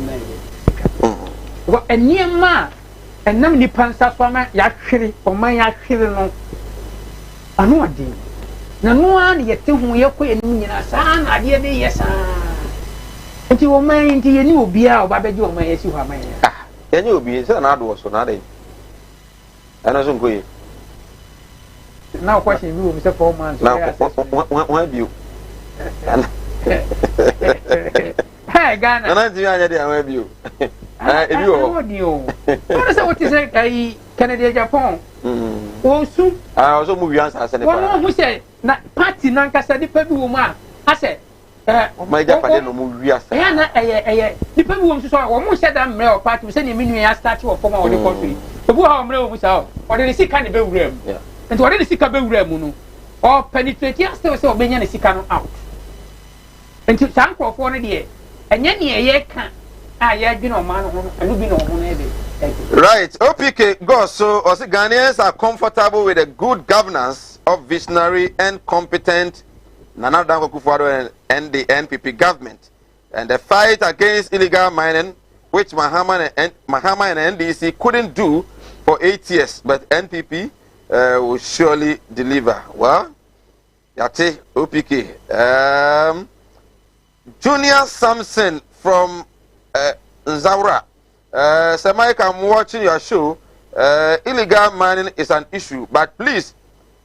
What a near man, and none the pansa for my yakri or my yakri. I know a deal. No one yet to whom you're quitting me, and son, I dear me, yes, and you will mind to your new beer or Baby Joe, may you have my. And you'll be another was so not. And I don't go. Now, question you, Mr. 4 months. Now, what you? Hey, Ghana. And I have you. What is it? Canada, Japan. Oh, soon. I also move you answer. Who said, not party, non Cassadi Pebu woman. I said, my Japan no more. We are the people who saw almost said that male party send him in a statue of former the country. The boy was out, or the sick kind of room. And what is the sick of room? Or penetrate yesterday, so many a sick out. And to some for 4 years. And yet, can't. You know, man, and you know, right, OPK goes so also Ghanaians are comfortable with the good governance of visionary and competent Nana Dango Kufuor and the NPP government, and the fight against illegal mining, which Mahama and NDC couldn't do for 8 years, but NPP will surely deliver. Well, Yate OPK. Junior Samson from Nzaura. Mike, I'm watching your show. Illegal mining is an issue, but please,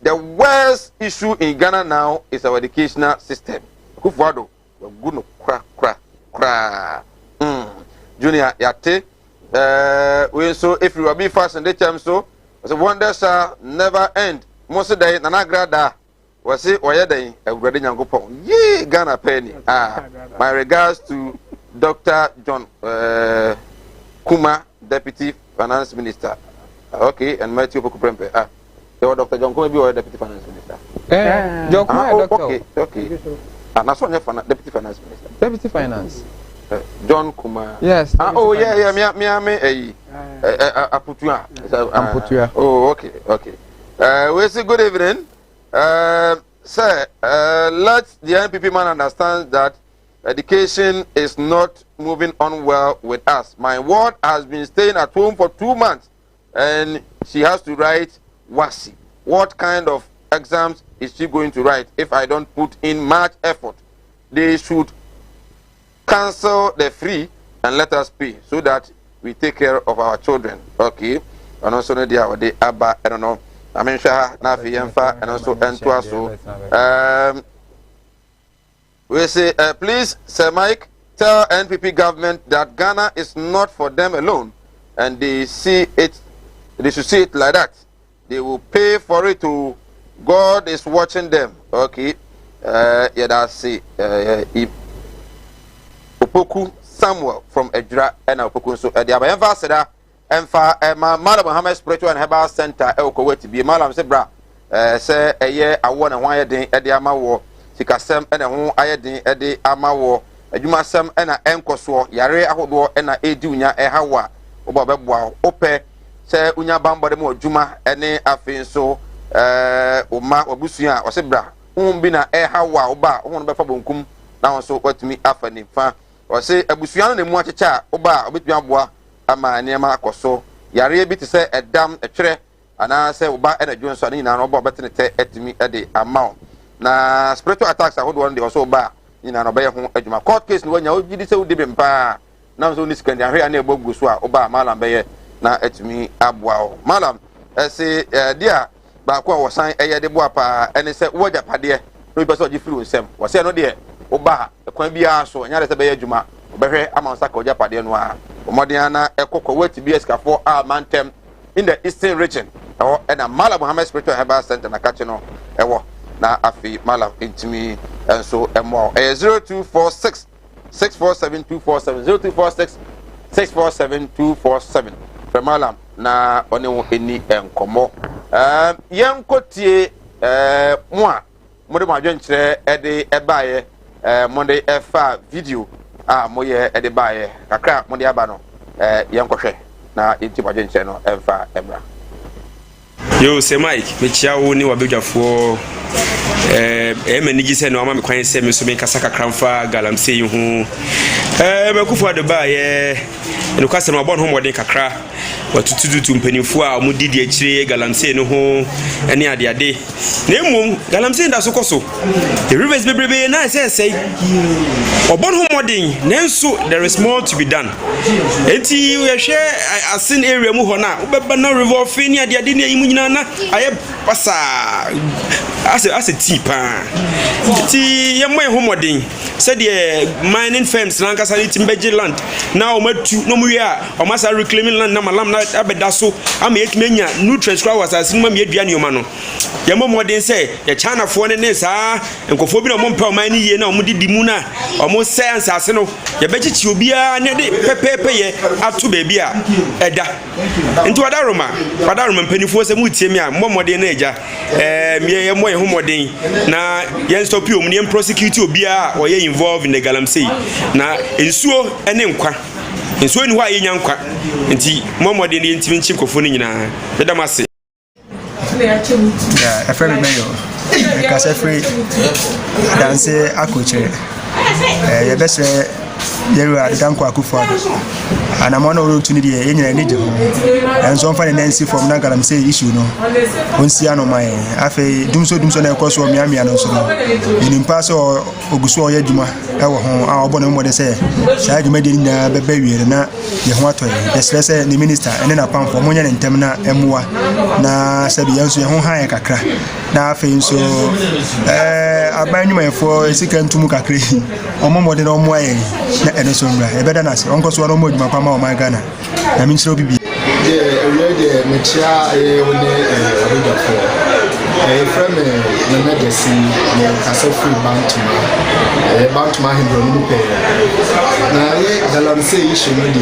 the worst issue in Ghana now is our educational system. Kufuor, we're cra. Junior, Yate. So if you will be fast in the time, so the wonders shall never end. Most of the day, Nanagrada was it or day a wedding and go. Yea, Ghana penny. My regards to Dr. John Kuma, Deputy Finance Minister. Okay, and Matthew Bokuprempe. Dr. John Kuma be our Deputy Finance Minister. John Kuma, okay. And that's one Deputy Finance Minister. Deputy Finance. John Kuma. Yes. Oh yeah, me Aputua. Oh, okay. We say good evening. Sir, let the NPP man understand that education is not moving on well with us. My ward has been staying at home for 2 months and she has to write WASI. What kind of exams is she going to write if I don't put in much effort? They should cancel the free and let us pay so that we take care of our children. Okay. And also the Abba, I don't know. I mean, Nafi Yemfa, and also Entuaso. We say, please, Sir Mike, tell NPP government that Ghana is not for them alone, and they should see it like that. They will pay for it too. God is watching them. Okay. Yeah, that's it. Opoku Samuel from Ejura and Opoku. So, the Abayemfa said that. Madam Muhammad Spiritual and Herbal Center, Kumawood TV. Madam Sebra, say a year I want and wire ding at the Amawo, Sikasem and a home ayading at the Amawo, a Jumasem and a Enkoswo, Yare Ahodo and a Edunia, a Hawa, Obabwa, Ope, say Unya Bamba de Mo Juma, and a fin so, Oma Obusia, or Sebra, Umbina, a Hawa, Oba, one Bafabunkum, now so what to me after the fan, or say a Busian and Moacha, Oba, Obitwa. Ama niema akoso yare bi te se edam etwere ana se oba ena dwonso ani na no oba betene te etimi ede amount na spiritual attacks ahodo on de also oba ni na no be ho adwuma court case no wanya ogidi se wudi bempa na so ni sikandi ahwe ana egbogu so a oba malam be na etimi aboa o malam se dia ba ko wosan eye de boa pa ene se wo japade no bi so gifiri onsem wo se no de oba kwan bia so nya de se be adwuma obehwe amansa ka ojapade no a Omodiana Kumawood TV for our mantem in the eastern region. And a Mala Muhammad Spiritual Herbal Center na Kachino. Na afi Mala intimi and so and more. 0246 647 247 0246 647 247. Malam na one any enkomo. Young Kotie moi. Mode Majentre Ede Ebaye Monday F5 video. Moye edebaye kakra mode aba no yenkohwe na enti bajenche no emfa emra yo se Mike me chia wo ni wabedwafo emanigi se no ama me kwan se me so me kasa kakra mfa galamse yi hu me kufu adebaye no kwase no bon ho modern kakra watututu mpanimfo a mu didi akire galamse no ho ene ade na emom galamse nda so koso the rivers bebrebe na say obon ho modern nanso there is more to be done enti we hwe asin area mu ho na ubeba na river fini ade na yimu nyina na aye pasa ase tipa enti ye mo ho modern said the mining firms lankasa ni timbeji land na o matu no mu wi a o masa reclaiming land na malam na abeda so am yetmenya nutrients kwa wasase no ma me aduane oma no ye momoden say ye China fo ne saa enkofo bi na mo mpa o man ni ye na o mo didi mu na o mo science ase no ye bechichi obia ne de pepepe ye ato bebi a eda nti wadaroma mpanifo se mu tie mi a momoden na eja me ye mo ye homoden na ye stop you mu prosecute obia or ye involved in the galamsey na ensuo ene nkwa ensuo ni ho aye nyankwa nti momoden ni ntimi nchi kofo ni nyina bedamase yeah a friend mayor because every dance akoche ye best yeru adanko akufo and I'm on opportunity ye nyina ni je and so fa nancy from na galamsey issue no onsi ano mai afi dumso na ekoso miamia no so inimpa so oguso oye djuma e wo ho a obo na mo de say sa djuma de nyina beba wiere na ye ho atoye the stress ni minister ene na pam for mo nya ntem na emwa na sabi yanso ye ho han kakra na afi nso aban nyuma efo esika ntumu kakra omo de no mo aye na eno so nra e beda na se onko so no mo djuma pa ma o ma Ghana na min chiro bibi de metia woni abuja for from na medesi na kasa free bantuma hindro mu pe na ye galamsey issue no de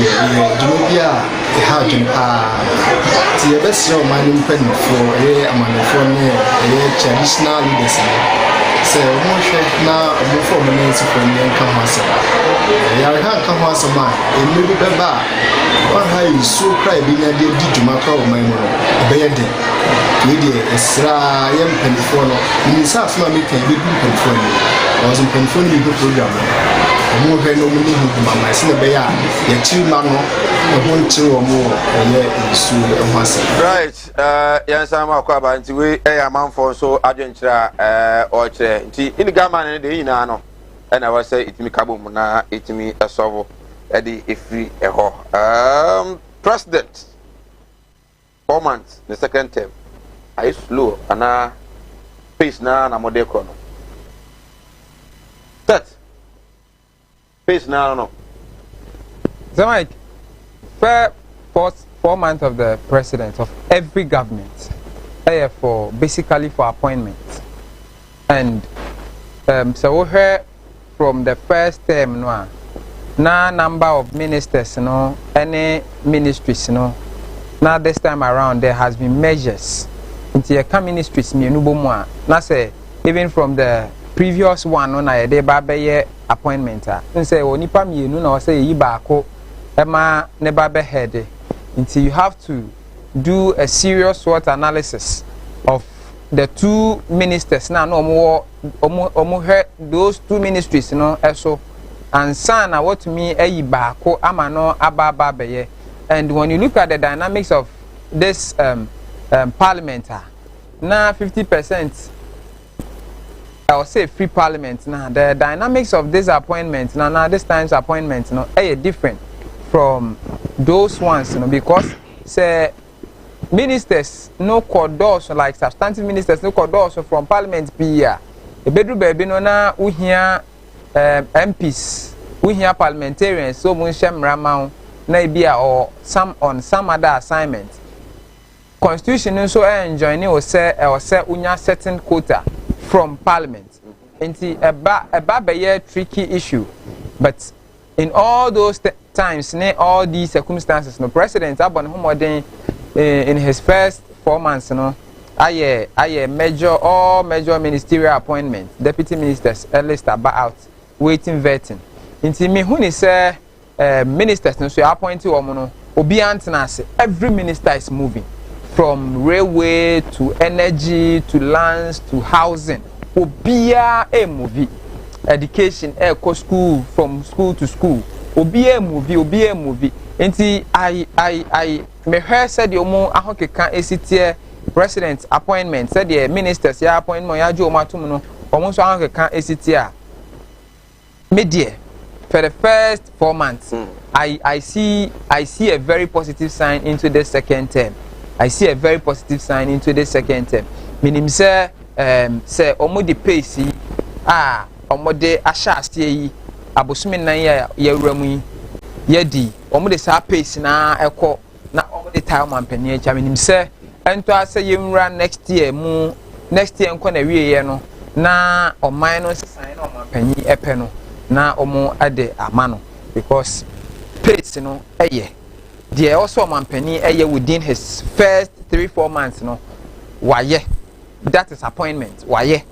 jumobia e ha jumpa ti e besi o man mpen for amanfo ne traditional leaders se mo hwe na mo for mo nansi for nyen kan hasa ya ha kan hasa ma enu bi beba wa ha isu cry bi na de djuma ka o man mo be yede we de esra yem penfo no ni sa afuna me kan bi penfo ni was penfo ni bi program mo hwe no mo ni hu mama se be ya ye chi ma no ho nchi wo mo ye isu hasa right yan sama kwa ba nti we ya manfo so adwenkyira o kire nti ini gama ne de yina no na wa say itimi kabom na itimi esovo e di efri eho president 4 months the second term I slow ana pace na modeko no that pace na no so Mike first 4 months of the president of every government for basically for appointments and so we heard from the first term no na number of ministers no any ministries no now this time around there has been measures into your ministries me no bomu a na say even from the previous one no na ye dey ba be appointment a say onipa me no na say yi ba ko ema ne ba be head until you have to do a serious SWOT analysis of the two ministers now no omo head those two ministries no eso and sana what me eyi ba ko ama no aba be. And when you look at the dynamics of this parliament now 50% I'll say free parliament now the dynamics of this appointment now this time's appointment different from those ones because say ministers no corridors like substantive ministers no corridors from parliament be here e bedru baby no na uhia MPs uhia parliamentarians so mun shemrama na bia or some on some other assignment constitution so enjoying o say unya certain quota from parliament enti eba be tricky issue but in all those times all these circumstances no president abon homodin in his first 4 months no aye major ministerial appointments deputy ministers list about waiting vetting inti me huni say ministers no so appointed woman no obi antenase every minister is moving from railway to energy to lands to housing obia movie education go school from school to school obia movie enti I me hear said the omo ahokeka esitie president appointment said the ministers ya appointment ya jo omatum no omo so ahokeka esitie a media for the first 4 months I see a very positive sign into the second term. I see a very positive sign into the second term. Meaning say omo the pace omode ahya ase yi abosome nan ya yawura mu yi yedi omode sa pace na ekọ na omode time mampani acha menim se ento ase yemura next year nko na wie ye no na oman no sign na mampani epe no na omo ade amano because pace no eye the also mampani eye within his first 3-4 months no waye that is appointment waye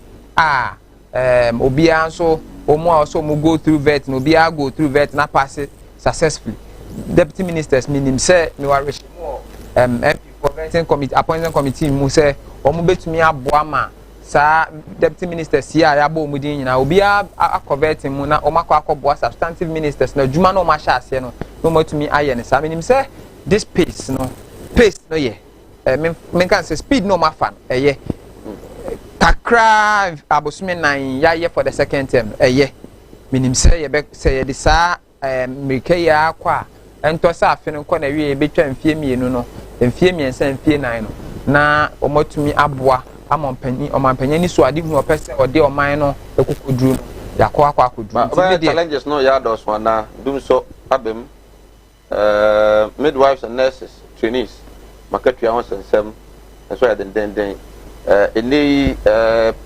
obia so omo also mo go through vet no obia go through vet na pass it successfully deputy ministers minim say me wa reshimo MP for vetting committee appointment committee mu say omo betumi aboa ma sa deputy ministers here ya bo mu din nyina obia akoverting mu na omo akọboa substantive ministers na juma no ma sha ase no no matumi aye ne sa minim say this pace no ye me can say speed no ma fan ye kakra abosome nan ya for the second term minim say ye be say ye sa meke ya kwa ento sa afene ko na wie betwa mfie mienu no mfie miensa mfie nan no na omotumi aboa amampanyi ni so ade hu opese ode oman no ekokoduru no yakọ akoduru the challenges no ya dos wana dum so abem midwives and nurses trainees marketia on sensem so ya den any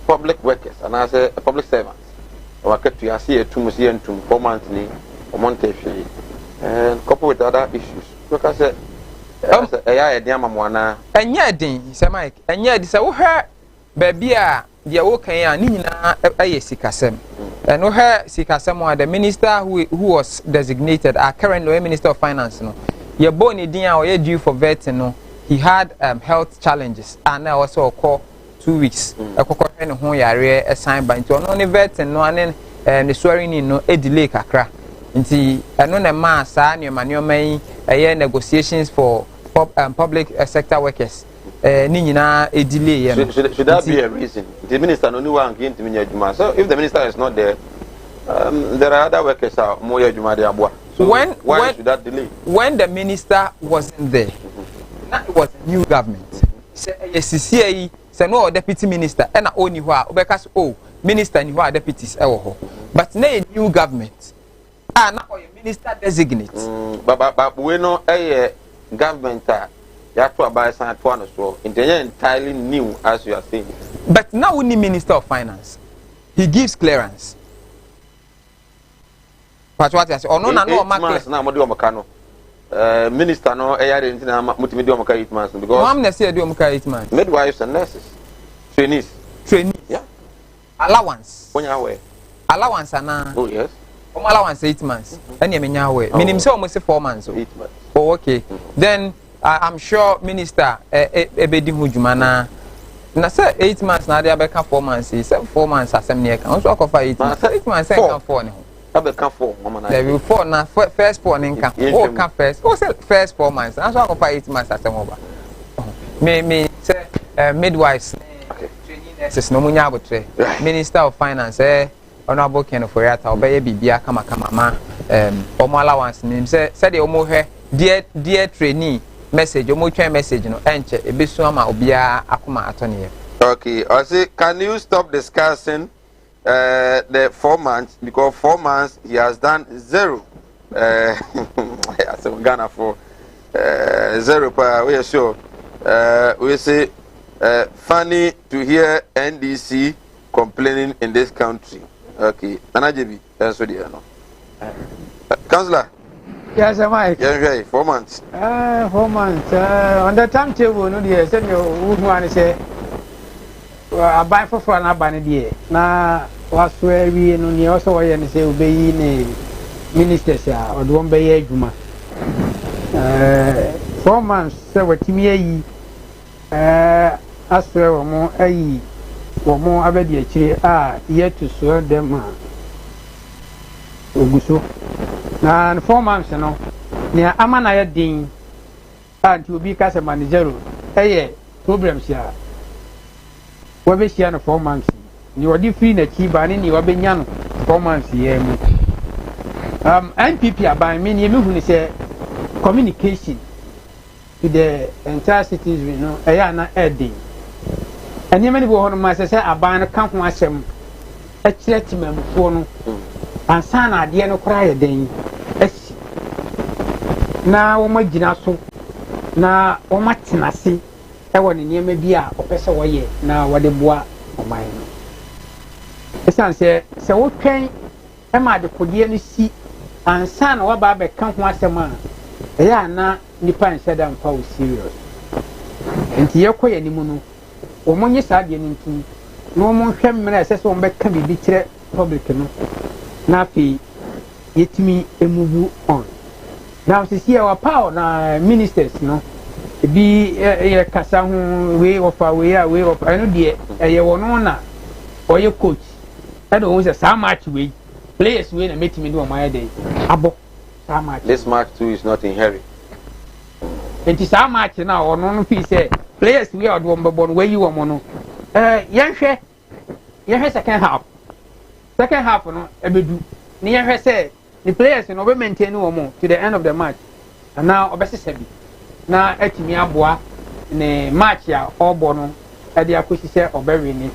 public workers and as a public servants marketia see etum see entum 4 months ni omonte hwe and couple with other issues because ya edin amamwana enye edin se Mike enye edin se wo hwe baby a de wo kan ya ni nyina aye sikasem and wo hwe sikasem the minister who was designated our current minister of finance no ye boni din a ye due for vetting no he had health challenges and also call 2 weeks ekokọ ne ho yare assign by nti ono ne vetting no anen ne swearing in no delay kakra nti eno na ma sa nneoma yi negotiations for public sector workers ni nyina delay ye no should that be a reason the minister no ni wan give to me adwuma so if the minister is not there there are other workers more adwuma dey aboa so when should that delay when the minister wasn't there that was a new government say CCA say no deputy minister and oni ho a obeka so minister ni ho a deputies e wo ho but na a new government na or minister designate but we no government ya to abai san to no so entirely new as you are saying but now we need minister of finance he gives clearance but what I say no na no mark na mo de o maka no minister no yare ntina mutimi de o maka 8 months because am na say de o maka 8 months midwives and nurses trainees yeah allowance onya we allowance ana oh yes allowance 8 months and yemenya we minim say almost 4 months 8 months oh okay then I'm sure minister ebedi hujuma na say 8 months na dey abeka 4 months say 4 months asem ne ka so akofa 8 months 8 months say kan 4 ne ho abeka 4 mama na there will 4 na first 4 ne ka o ka first o say first 4 months na so akofa 8 months asem oba me say midwives training nurses no munya abotre minister of finance honorable Ken for yata obeye bibia kama ma omo allowance nim say de omo hwe dear trainee message omo twa message no enche ebesu ama obia akoma atone. Okay, I say can you stop discussing the 4 months because 4 months he has done 0 I say Ghana for 0 per we are sure we say funny to hear NDC complaining in this country. Okay, Anajebi, that's what you know. Councillor. Yes, Mike. Yeah, 4 months. 4 months. On the timetable, no, dear, send you would want to say, I buy for an abandoned year. Now, was where we and also I say, obey ministers or don't obey Juma. 4 months, so what to me, as well, more a or more abedi yet to serve them Oguso. Now 4 months no near Amana Ding and to be cast a manager. Problems here. What be she 4 months? You are different a key banning you are being young 4 months here. NPP are by many who say communication to the entire cities, you know, Ayana Edding. And you many will on myself, I buy a camp myself. kyerɛ timamufoɔ no ansa na adeɛ no koraa yɛ den asi na wɔn gyina so na wɔn atena ase ɛwɔ ne nneɛma bi a ɔpɛ sɛ wɔyɛ na wɔde boa ɔman no ɛsan sɛ wotwɛn ɛma adekodeɛ no si ansa na wɔba abɛka ho asɛm a ɛyɛ ana nipa nhyɛ da mfa wo serious nti yɛkɔ yɛ anim no wɔn nye saa adeɛ no nti na wɔn hwɛ mmerɛ ɛsɛ sɛ wɔn bɛka biribi kyerɛ public no na afei yɛtumi emuvu on na sisi yɛ wɔpa na ministers no ebi yɛ kasa ho wei wɔfa wei a wei wɔfa ɛno deɛ ɛyɛ wɔn na ɔyɛ coach ɛna wɔn sɛ saa match wei players wei na mɛtumi de wɔn ayɛ dɛ abɔ saa match. This match too is not in hurry. Nti saa match na ɔno no fi sɛ players wei a ɔde wɔn bɛbɔ no wɔayi wɔn no yɛhwɛ second half no ɛbɛdu ne yɛhwɛ sɛ the players no ɔbɛ maintain wɔn to the end of the match ana ɔbɛsesa bi na atumi aboa ne match a ɔbɔ no ɛde akɔsi sɛ ɔbɛwe ne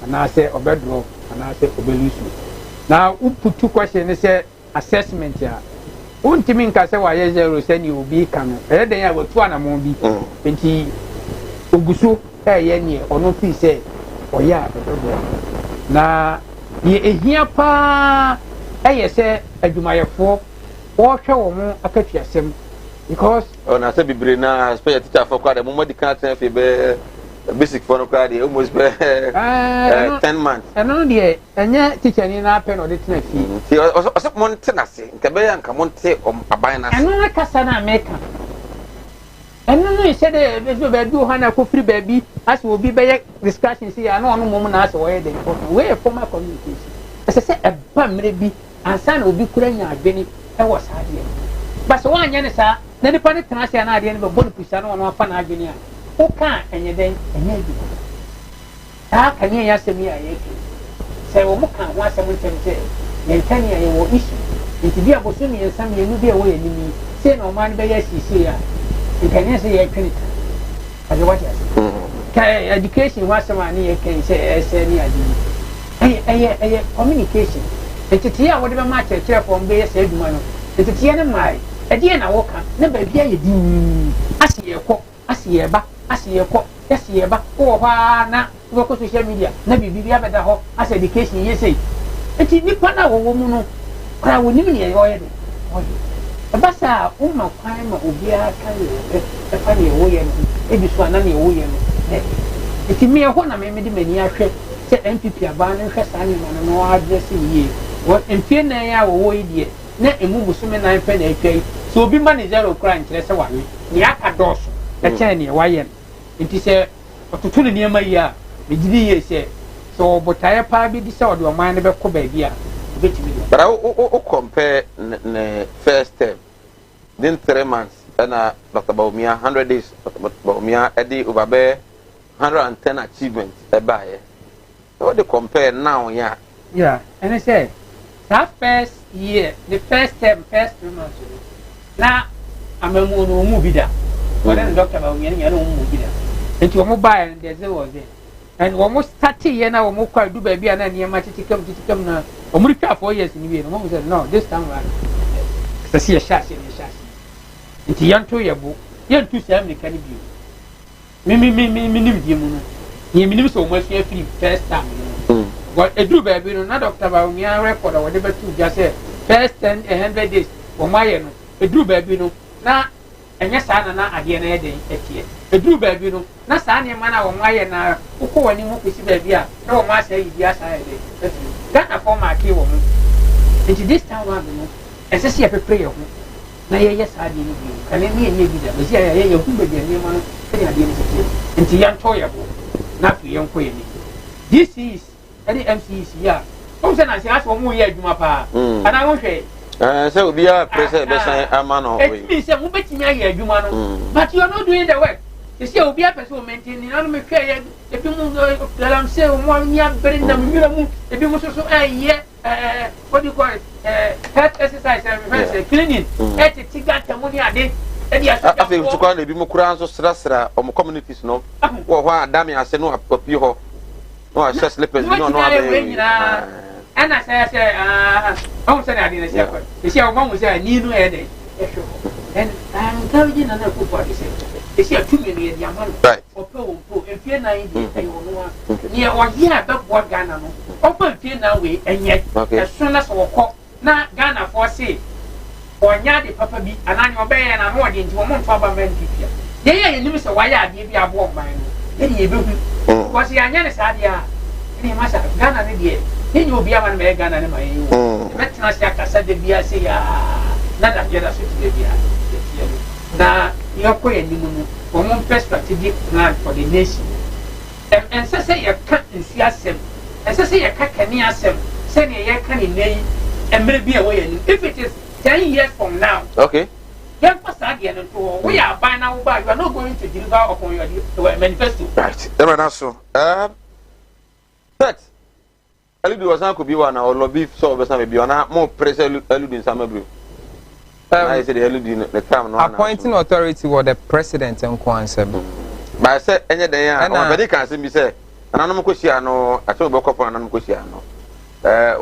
anaasɛ ɔbɛdrɔ anaasɛ ɔbɛlusu na woputu question ne sɛ assessment a wontumi nka sɛ wayɛ 0 sɛnea obi ka no ɛyɛ dɛn a watu anamɔ bi nti oguso ɛyɛ neɛ ɔno fi sɛ ɔyɛ a ɛbɛboa na deɛ ehia paa ɛyɛ sɛ adwumayɛfoɔ wɔhwɛ wɔn akatuasɛm because na sɛ bibre na special teacher for kwade mo modi kan ten fe be basic for no kwade almost be 10 months ɛno deɛ ɛnyɛ teacher ni na apɛ no de tena fi ti ɔsɛ mo nte na se nka be ya nka mo nte aban na se ɛno na kasa na meka ɛno no yɛ de bezo ba du ha na ko free baabi as obi be yɛ discussion si ya na ɔno mom na asɛ wɔyɛ de important we formal communication ɛsɛ sɛ ɛba mmerɛ bi ansa na obi kura nya adwene ɛwɔ saa deɛ ba sɛ wɔanyɛ ne saa na nipa ne tena ase na adeɛ no bɛbɔ no pusa na ɔno afa na adwene a woka ɛnyɛ dɛn ɛnyɛ adwuma saa ka ne yɛ asɛm yi a yɛke sɛ wɔ mo ka ho asɛm ntɛm sɛ yɛnka ne a yɛwɔ issue nti bi a boso mmiɛnsa mmienu bi a ɛwɔ yɛnim yi sei na ɔma no bɛyɛ asiesie a nkanyɛ sɛ yɛtwe ne ta ade wate ase ka education ho asɛm a ne yɛka sɛ ɛsɛ ne ade yi ɛyɛ communication nteteɛ a wɔde bɛma akyerɛkyerɛfoɔ mbɛyɛ saa adwuma no nteteɛ no mmae ɛdeɛ na wɔka na baabi ayɛ din ase yɛkɔ ase yɛba ase yɛkɔ ase yɛba wɔ hɔ a na wobɛkɔ social media na biribi bi abɛda hɔ as education yɛ sei nti nipa no a wɔwɔ mu no koraa wɔnim neɛ ɔyɛ de ɔyɛ ɛba saa a woma kwan ma obiara ka yɛ ɛfa neɛ wɔyɛ no ebi so ana neɛ wɔyɛ no dɛ nti meɛ hɔ na mede m'ani ahwɛ sɛ npp abaa no nhwɛ saa nneɛma no na wɔadrɛse yie mfie nan a wɔwɔ yi deɛ na emu busumi nan pɛ na atwa yi so obi ma ne 0 kora nkyerɛ sɛ wawe ne aka dɔɔso ɛkyɛn ne wayɛ no nti sɛ ɔtoto ne nneɛma yi a megidi yie sɛ sɛ ɔbotaeɛ paa bi di sɛ ɔde ɔman no bɛkɔ baabi a obɛtumi de but o compare ne first term then 3 months ɛna Dr. Bawumia 100 days Dr. Bawumia ɛde over bɛ 110 achievements ɛbaayɛ so what they compare now yeah ɛne sɛ that first year, the first term, first 3 months, now I'm a movie there. But then Dr. Bawumia, movie there. And you mobile and there's a was there. And almost 30 years now, we quite do baby and then you might come now. Or more 4 years in the year. Mom said, no, this time around. I see a shot in a shot. It's a young 2 year book. Young 2 7 can be. Me, you so much free first time. Well, a do baby, not Dr. Bawumia record or whatever to just say first 100 days for my a do baby no na and yes, I na at the end of the year. A do baby no, not Sanya mana or my na who call any more baby. No, my say, yes, I did. That a form I kill woman. Into this time, as I see a prayer. Now, yes, I did. And then me and maybe that was here, you who be the name of into young toyable, not for young queen. This is any MCC, yeah. Some say I say ask for more year, Jumapa, and I won't say. So we are present, a man of it. Means that we bet me a year, Jumano, but you are not doing the work. You see, will be a person maintaining animal care. If you move, I'm saying 1 year, bring them, if you must also a year, what do you call it? Health exercise and reverse cleaning. At the Tigata money a day. I think to call the Bimokran so stressor or communities, no, or why Dammy I say no, a pure. No, I just slippers, no, and I say, oh, say I didn't say, you see, one was a new headache. And I'm encouraging another good body. It's here 2 million young man. Right. Or if you're 90, near 1 year, but what Ghana, open fear now way, and yet, as soon as we call, now Ghana for say, or Yadi Papa be, and I obey and I'm more into a month of a man. Yeah, you knew so why I give you a walk mine. Then you was the Anyanis idea. Any master Ghana, idiot. Then you'll be a man, Ghana, and my Metanasiaka said the BSC, not a jealous of the BSC. Now, you're quite from one strategic plan for the nation. And so say you can't see us, and so say you can't near them, send a can in name, and maybe away. If it is 10 years from now, okay. Young again, we are by now, but you are not going to deliver upon your manifesto. Right. So, but Elidu was not could be one or lobby so maybe on more pressure eluding some of you. I said the appointing authority was the president and Kwanse. But I said any day, and they can see me say, and I'm Cosiano, I told Boko and I'm Cosiano.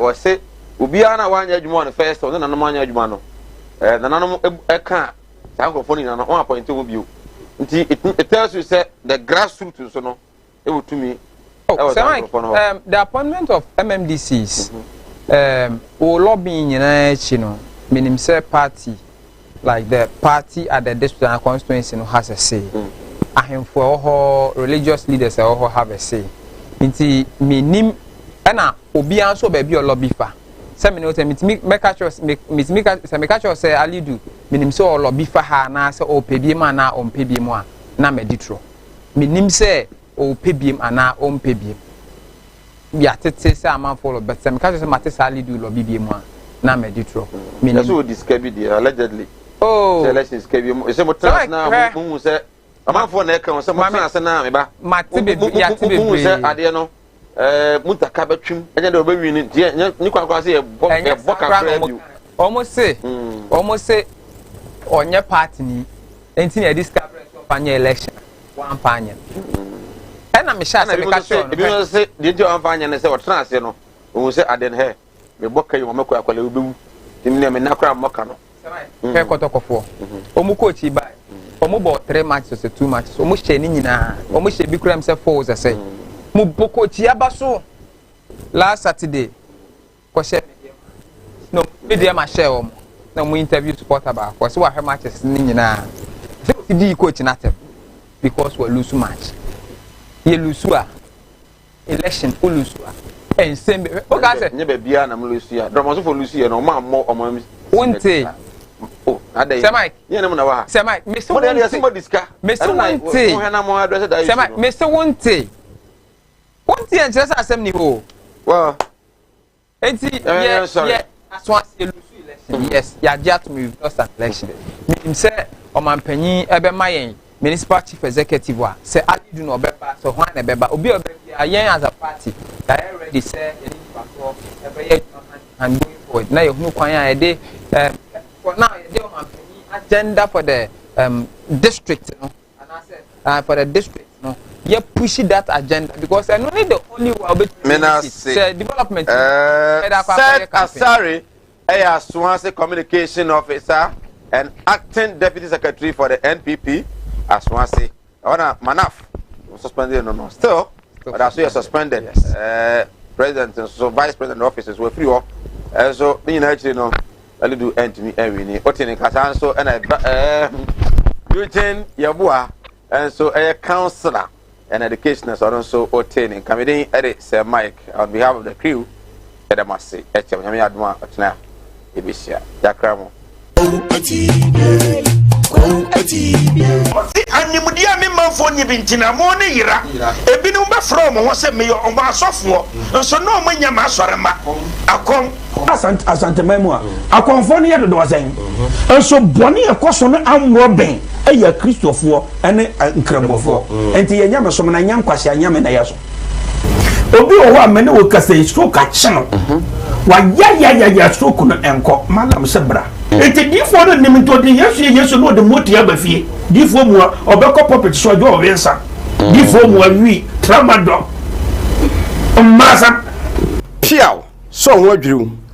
Was say, Ubiana 1 year more first, or then another 1 year mano. The nano a car, Sankophone and 1.2 view. It tells you, say, the grassroots, so no, it would to me. The appointment of MMDCs, or lobbying in meaning say party, like the party at the district and constituency has a say. I am for all religious leaders all have a say. Inti minim ena obi anso baby or lobby fa. Say me no tell me make a say alidu minim say or lobby fa ha na say o pebiem ana o pebiem a na meditro. Minim say o pebiem ana o pebiem. Ya tete say am follow but say me catch say mate say alidu lobby biem a na meditro. That's what describe it allegedly. Oh, elections can be say what now mu say am for na kan say mo trans na me ba mate be ya te be say ade no mutaka betwim enye de oba win ni kwa say e boka fra bi almost say onye party ni enti na discover so panya election one panya na me sha say me catch on bi say de je one panya na say what trans no o say ade no he me boka yi mo makwa akwala obewu timne me nakra moka no ke kotokofo omu coach ba omu bo 3 matches or 2 matches omu she ni nyina omu she bi kram say 4 say mu coach ya baso last Saturday ko she no media ma share omu na mu interview supporter ba ko say wa he matches ni nyina say di coach na tem because we lose match ye lose a election o lose a en sembe o ga say nye be bia na mu lose a dromo so for lose a no ma mo omo wonte oh adai say Mike ye na mu na wa say Mike me so wonte say diska me so wonte mo na mo address that say Mike me so wonte en just asem ni ho well enti yeah aswan say lose election yes ya dia to me lost an election me say o man panyin ebe mayen municipal chief executive wa say alidu no beba so hwan na beba obi obia yen as a party that already say any pastor ebe and going forward now you kwan ya dey for now you dey on agenda for the district you know and I said for the district you know you push that agenda because I know the only way say development said Asari Swansea communication officer and acting deputy secretary for the NPP as Swansea ona Manaf suspended no still but as you suspended yes. President and so vice president officers were free up so you know actually no I do end me every ni otini kasa so and Eugene Yabua and so a counselor and educationist also otini committee edit Sir Mike on behalf of the crew at the must say nyame adoma otena ebisia yakramo animudia me manfo nyi bintina mo ne yira ebinum be from ho se me yo o ma asofo nso no mo nya ma asore ma akom asante memu a akonfo ne yedo do wasen nso bone ekoso no amro ben eya kristofo ene nkrabofo enti ye nya me so na nya nkwase anya me na yeso obi o ho amene wo kase stroke a chino wa ya stroke no enko malam sebra enti difo no nim to de yesu no de moti abafie difo mu obekọ puppet so jo owensa difo mu awi tramadol masa piao so ho adwiriw